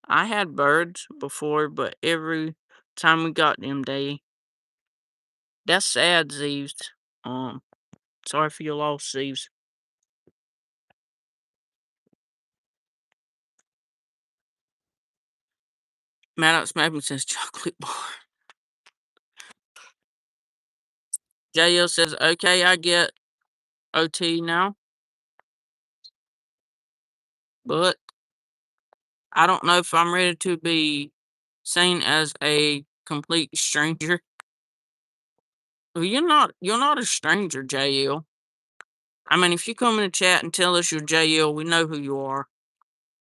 I had birds before, but every time we got them, that's sad, Zeeves. Sorry for your loss, Zeeves. Maddox Mapping says chocolate bar. JL says, okay, I get OT now, but I don't know if I'm ready to be seen as a complete stranger. Well, you're not a stranger, JL. I mean, if you come in the chat and tell us you're JL, we know who you are.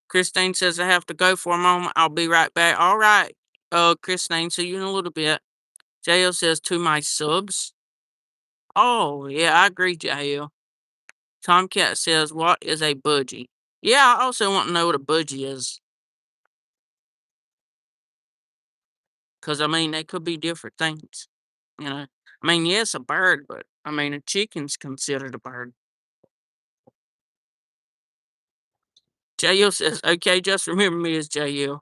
Christine says I have to go for a moment. I'll be right back. All right, Christine, see you in a little bit. JL says to my subs. Oh, yeah, I agree, JL. Tomcat says, what is a budgie? Yeah, I also want to know what a budgie is. Because, I mean, they could be different things. I mean, yes, a bird, but, I mean, a chicken's considered a bird. JL says, okay, just remember me as JL.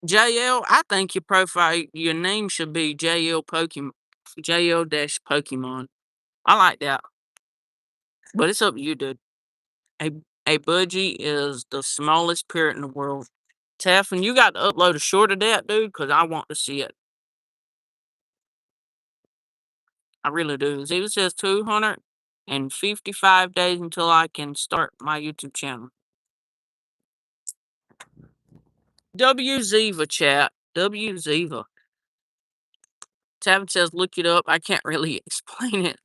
JL, I think your profile, your name should be JL Pokemon. JL-Pokemon. I like that. But it's up to you, dude. A, a budgie is the smallest parrot in the world. Taffin, you got to upload a short of that, dude, because I want to see it. I really do. It says 255 days until I can start my YouTube channel. W Ziva, chat. W Ziva. Taffin says, look it up. I can't really explain it.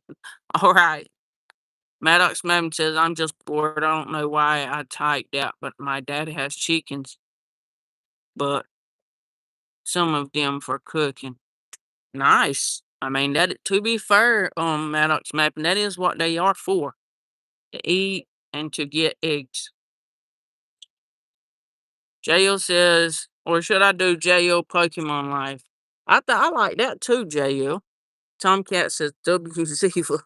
All right. Maddox Madden says, I'm just bored. I don't know why I typed that, but my dad has chickens, but some of them for cooking. Nice. I mean, that, to be fair, Maddox Mapping, that is what they are for. To eat and to get eggs. JL says, or should I do JL Pokemon Live? I like that too, JL. Tomcat says WZ.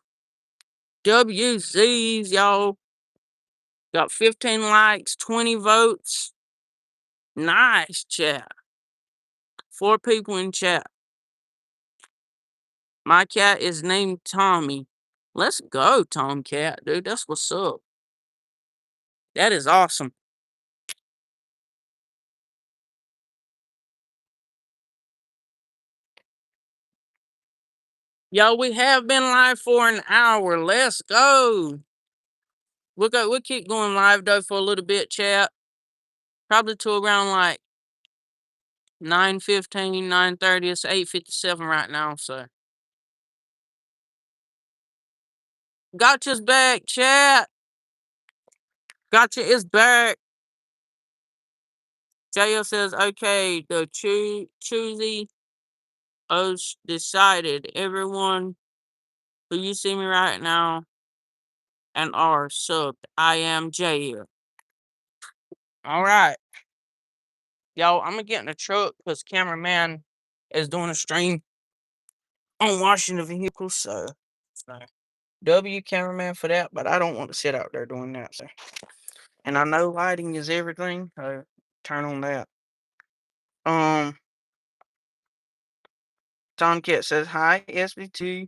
WZs, y'all. Got 15 likes, 20 votes. Nice, chat. 4 people in chat. My cat is named Tommy. Let's go, Tomcat, dude. That's what's up. That is awesome. Yo, we have been live for an hour. Let's go. We'll keep going live though for a little bit, chat. Probably to around like 9:15, 9:30. It's 8:57 right now, so. Gotcha's back, chat. Gotcha is back. JL says, okay, the choosy os decided. Everyone who you see me right now and are subbed. I am JL. Alright. Y'all, I'm gonna get in the truck because cameraman is doing a stream on washing the vehicle, so W cameraman for that, but I don't want to sit out there doing that, so. And I know lighting is everything, so turn on that. Tomcat says, hi, SB2.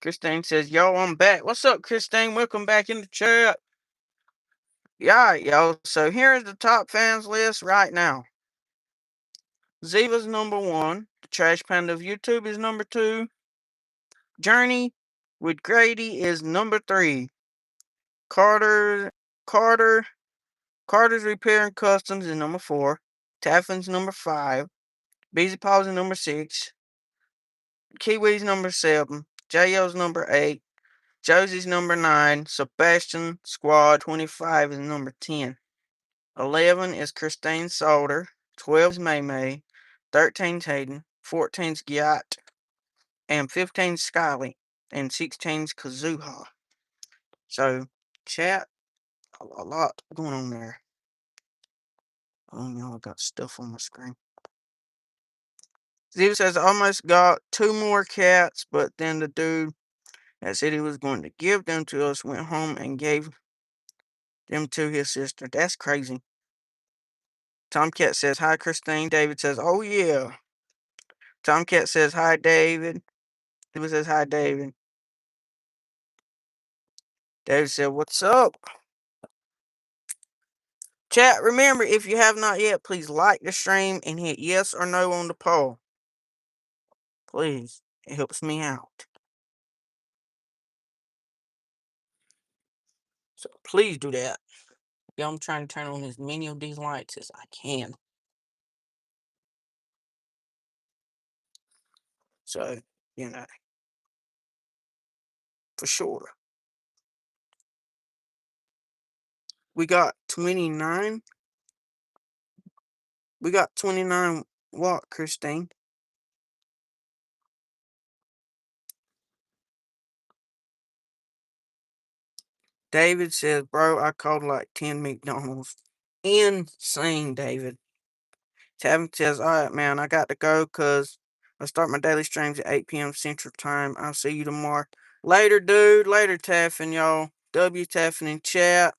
Christine says, yo, I'm back. What's up, Christine? Welcome back in the chat. Yeah, yo. So here's the top fans list right now. Ziva's number 1. The Trash Panda of YouTube is number 2. Journey with Grady is number 3. Carter's Repair and Customs is number 4. Taffin's number 5. Beezy Paws is number 6. Kiwi's number 7. JO's number 8. Josie's number 9. Sebastian Squad 25 is number 10. 11 is Christine Salter. 12 is May May. 13 is Hayden. 14 is Gyat. And 15 is Skyly. And 16 is Kazuha. So, chat, a lot going on there. Oh no, I got stuff on my screen. Ziva says, I almost got 2 more cats, but then the dude that said he was going to give them to us went home and gave them to his sister. That's crazy. Tomcat says, hi, Christine. David says, oh, yeah. Tomcat says, hi, David. Ziva says, hi, David. David said, what's up? Chat, remember, if you have not yet, please like the stream and hit yes or no on the poll. Please. It helps me out. So please do that. Yeah, I'm trying to turn on as many of these lights as I can. So, you know, for sure. We got 29. We got 29 what, Christine? David says, bro, I called like 10 McDonald's. Insane, David. Tavin says, alright, man, I got to go because I start my daily streams at 8 p.m. Central Time. I'll see you tomorrow. Later, dude. Later, Taffin, y'all. W Taffin in chat.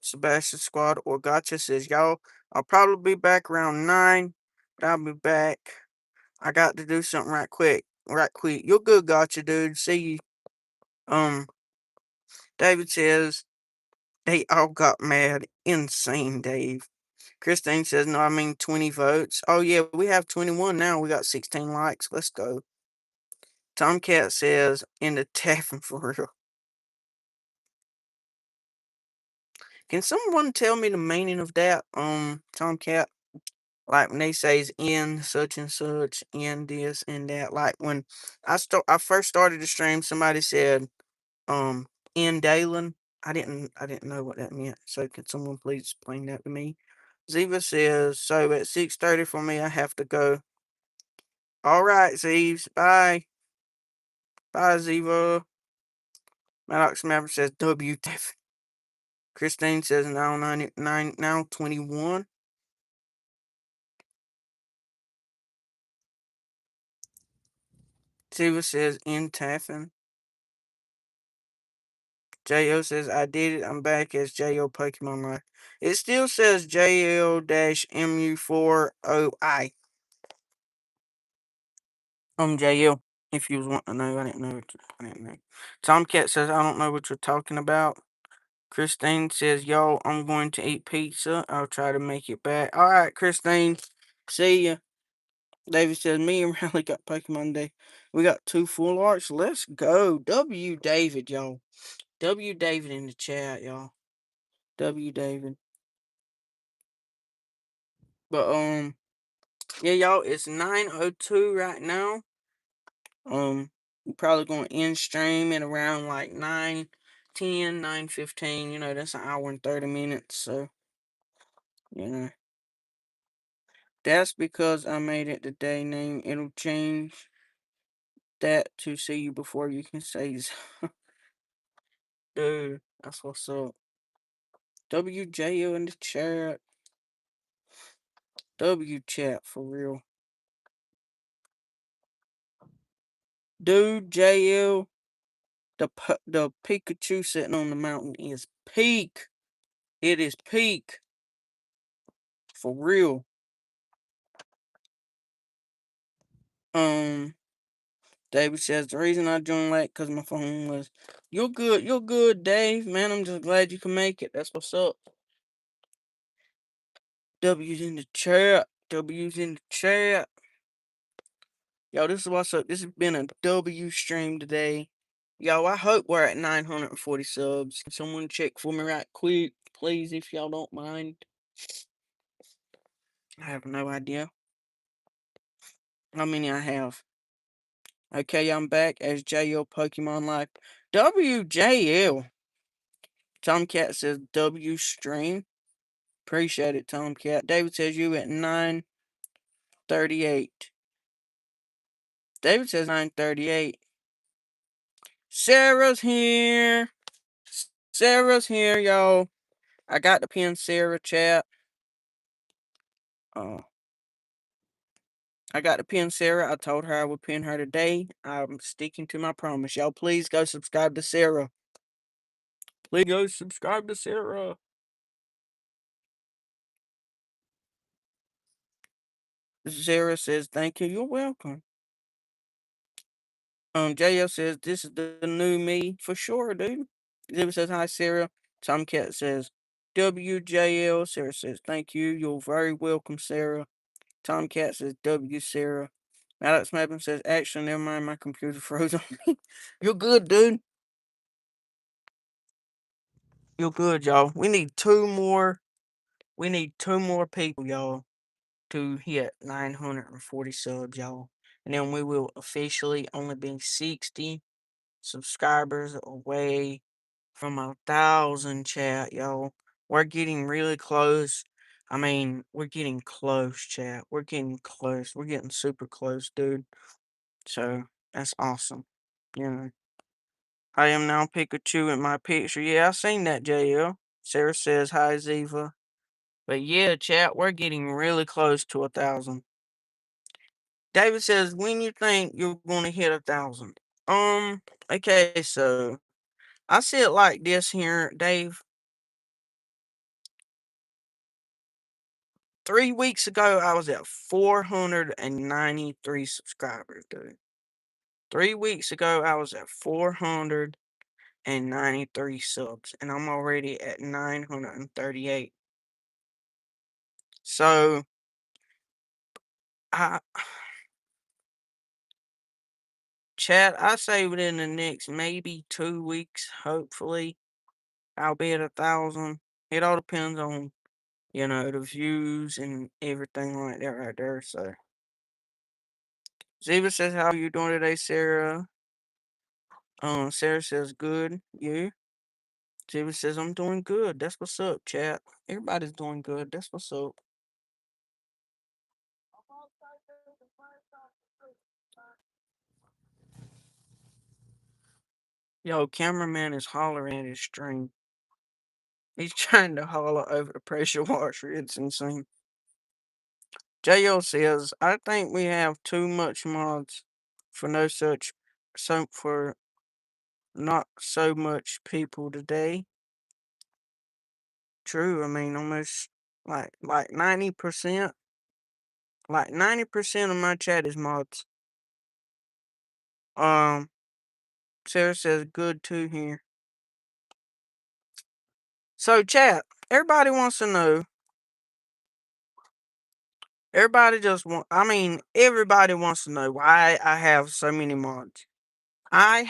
Sebastian Squad or Gotcha says, y'all, I'll probably be back around 9. But I'll be back. I got to do something right quick. Right quick. You're good, Gotcha, dude. See you. David says, they all got mad. Insane, Dave. Christine says, no, I mean 20 votes. Oh, yeah, we have 21 now. We got 16 likes. Let's go. Tomcat says, in the taffin for real. Can someone tell me the meaning of that, Tomcat? Like when they say in such and such, in this and that. Like when I first started the stream, somebody said, in Dalen. I didn't know what that meant. So can someone please explain that to me? Ziva says, so at 6:30 for me, I have to go. All right, Zeeves. Bye. Bye, Ziva. Maddox Maverick says WTF. Christine says now 99, now 21. Ziva says in Taffin. JO says I did it. I'm back as JO Pokemon Life. It still says JL-MU40I. JL. If you was wanting to know, I didn't know. I didn't know. Tomcat says I don't know what you're talking about. Christine says, yo, I'm going to eat pizza. I'll try to make it back. All right, Christine. See ya. David says, me and Riley got Pokemon Day. We got 2 full arts. Let's go. W David, y'all. W David in the chat, y'all. W David. But, yeah, y'all, it's 9:02 right now. We're probably going to end stream at around like 9:10, 9:15. That's an hour and 30 minutes. So, you know, that's because I made it the day name. It'll change that to see you before you can say, dude, that's what's up. WJL in the chat. W chat for real. Dude, JL, the Pikachu sitting on the mountain is peak. It is peak. For real. Um, David says the reason I joined late because my phone was. You're good, Dave. Man, I'm just glad you can make it. That's what's up. W's in the chat. W's in the chat. Yo, this is what's up. This has been a W stream today. Yo, I hope we're at 940 subs. Can someone check for me right quick, please, if y'all don't mind? I have no idea how many I have. Okay, I'm back as JL Pokemon Life. WJL. Tomcat says W stream. Appreciate it, Tomcat. David says you at 9:38. David says 9:38. Sarah's here. Sarah's here, y'all. I got to pin Sarah chat. Uh, I got to pin Sarah. I told her I would pin her today. I'm sticking to my promise. Y'all, please go subscribe to Sarah. Please go subscribe to Sarah. Sarah says, thank you. You're welcome. JL says, this is the new me for sure, dude. Zibba says, hi, Sarah. Tomcat says, WJL. Sarah says, thank you. You're very welcome, Sarah. Tomcat says, W, Sarah. Alex Mappin says, actually, never mind. My computer froze on me. You're good, dude. You're good, y'all. We need two more. We need two more people, y'all, to hit 940 subs, y'all. And then we will officially only be 60 subscribers away from 1,000, chat, y'all. We're getting really close. I mean, we're getting close, chat. We're getting close. We're getting super close, dude. So that's awesome. You know. I am now Pikachu in my picture. Yeah, I seen that, JL. Sarah says hi, Ziva. But yeah, chat, we're getting really close to 1,000. David says, when you think you're gonna hit 1,000? Okay, so I see it like this here, Dave. 3 weeks ago, I was at 493 subscribers, dude. 3 weeks ago, I was at 493 subs, and I'm already at 938. So, I, chat, I say within the next maybe 2 weeks, hopefully, I'll be at 1,000. It all depends on, the views and everything like that right there. So, Ziva says, how are you doing today, Sarah? Sarah says, good. You? Ziva says, I'm doing good. That's what's up, chat. Everybody's doing good. That's what's up. Yo, cameraman is hollering at his stream. He's trying to holler over the pressure washer. It's insane. JL says, I think we have too much mods for no such for not so much people today. True, I mean almost like 90%. Like 90% of my chat is mods. Um Sarah says good too here. So chat, everybody wants to know. Everybody wants to know why I have so many mods. I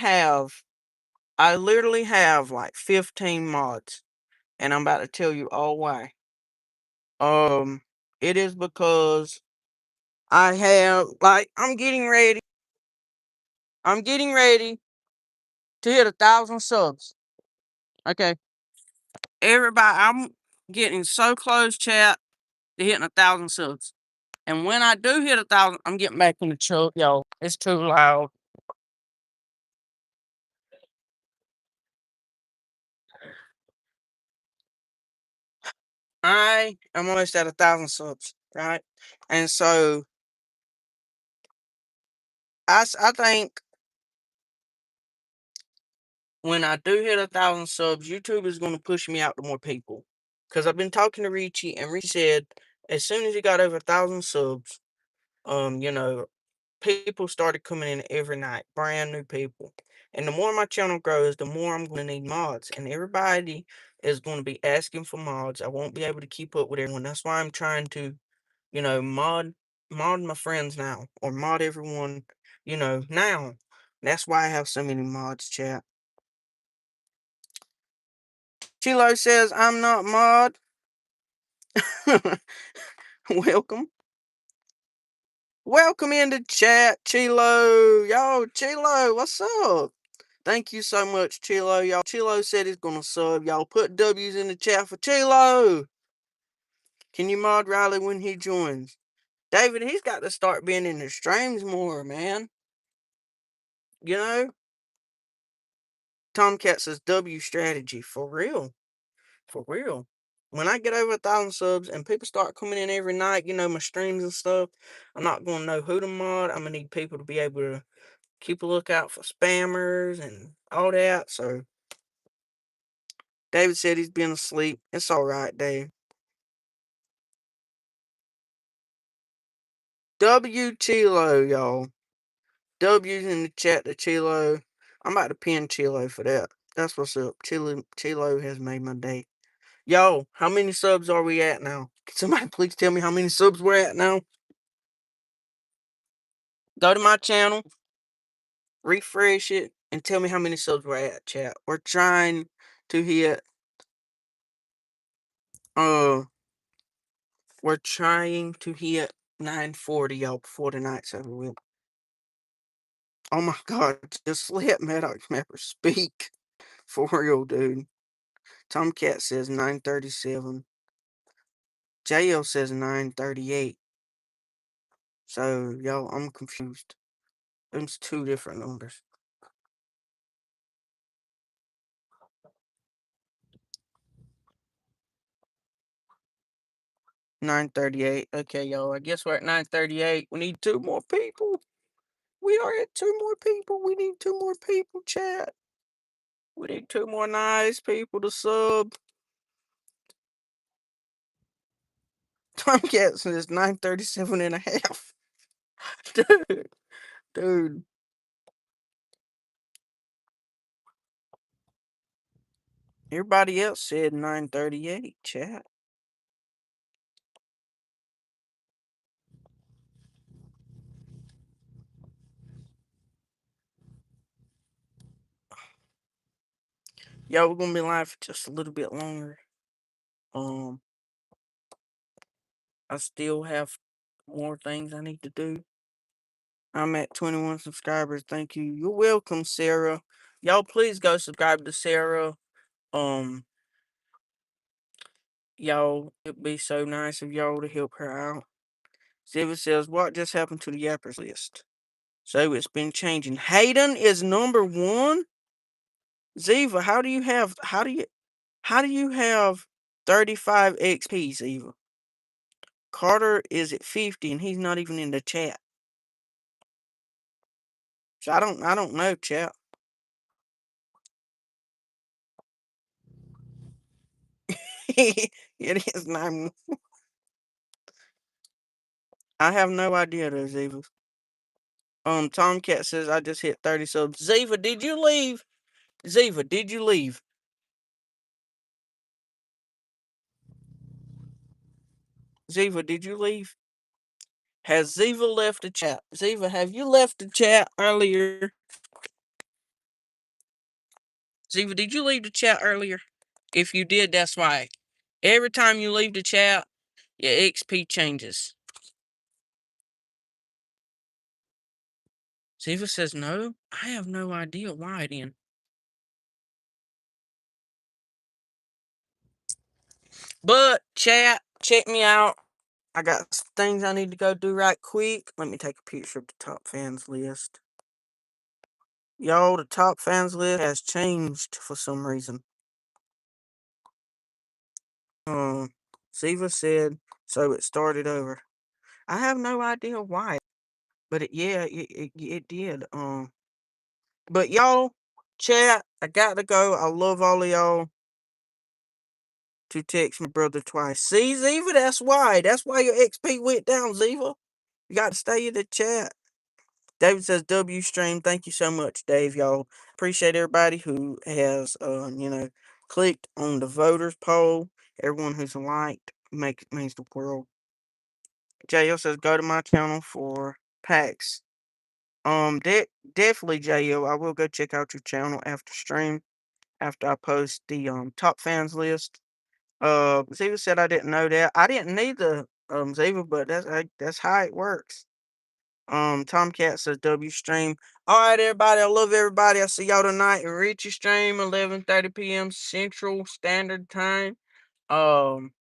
literally have like 15 mods, and I'm about to tell you all why. It is because I'm getting ready. I'm getting ready to hit 1,000 subs. Okay. Everybody, I'm getting so close, chat, to hitting 1,000 subs. And when I do hit 1,000, I'm getting back in the truck, y'all. It's too loud. I am almost at 1,000 subs, right? And so I think when I do hit 1,000 subs, YouTube is going to push me out to more people. Because I've been talking to Richie, and Richie said as soon as he got over 1,000 subs, you know, people started coming in every night, brand new people. And the more my channel grows, the more I'm going to need mods. And everybody is going to be asking for mods. I won't be able to keep up with everyone. That's why I'm trying to, mod my friends now. Or mod everyone, now. That's why I have so many mods, chat. Chilo says I'm not mod. Welcome. Welcome into chat, Chilo. Yo, Chilo, what's up? Thank you so much, Chilo. Y'all, Chilo said he's gonna sub. Y'all put W's in the chat for Chilo. Can you mod Riley when he joins? David, he's got to start being in the streams more, man. You know? Tomcat says W strategy. For real. For real. When I get over 1,000 subs and people start coming in every night, my streams and stuff, I'm not gonna know who to mod. I'm gonna need people to be able to keep a lookout for spammers and all that. So David said he's been asleep. It's alright, Dave. W Chilo, y'all. W's in the chat to Chilo. I'm about to pin Chilo for that. That's what's up. Chilo has made my day. Yo, how many subs are we at now? Can somebody please tell me how many subs we're at now? Go to my channel, refresh it, and tell me how many subs we're at, chat. We're trying to hit we're trying to hit 940, y'all, before the night's over with. Oh my god, just let Maddox Mapper speak. For real, dude. Tomcat says 937. JL says 938. So, y'all, I'm confused. Them's two different numbers. 938. Okay, y'all. I guess we're at 938. We need two more people. We are at two more people. We need two more people, chat. We need two more nice people to sub. Tomcat says 937 and a half. Dude. Everybody else said 938, chat. Yo, we're gonna be live for just a little bit longer. I still have more things I need to do. I'm at 21 subscribers. Thank you. You're welcome, Sarah. Y'all please go subscribe to Sarah. Y'all, it'd be so nice of y'all to help her out. Ziva says, what just happened to the Yappers list? So it's been changing. Hayden is number one. Ziva, how do you have 35 XP, Ziva? Carter is at 50 and he's not even in the chat. So I don't know, chat. It is 9. I have no idea though, Ziva. Tomcat says I just hit 30 subs. Ziva, did you leave? Ziva, did you leave? Ziva, did you leave? Has Ziva left the chat? Ziva, have you left the chat earlier? Ziva, did you leave the chat earlier? If you did, that's why. Every time you leave the chat, your XP changes. Ziva says no. I have no idea why then. But chat, check me out. I got things I need to go do right quick. Let me take a picture of the top fans list. Y'all, the top fans list has changed for some reason. Um, Ziva said so. It started over. I have no idea why, but it did. But y'all, chat. I got to go. I love all of y'all. To text my brother twice. See, Ziva, that's why. That's why your XP went down, Ziva. You got to stay in the chat. David says W stream. Thank you so much, Dave. Y'all appreciate everybody who has clicked on the voters poll. Everyone who's liked means the world. JL says go to my channel for packs. Definitely JL. I will go check out your channel after stream. After I post the top fans list. Ziva said I didn't know that. I didn't need the Ziva, but that's how it works. Tomcat says W stream. All right, everybody. I love everybody. I see y'all tonight. Richie stream 11:30 p.m. Central Standard Time. Um.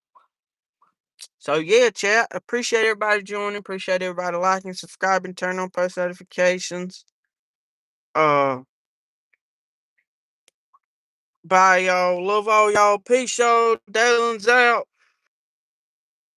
So yeah, chat. Appreciate everybody joining. Appreciate everybody liking, subscribing, turn on post notifications. Uh. Bye, y'all. Love all y'all. Peace, y'all. Dylan's out.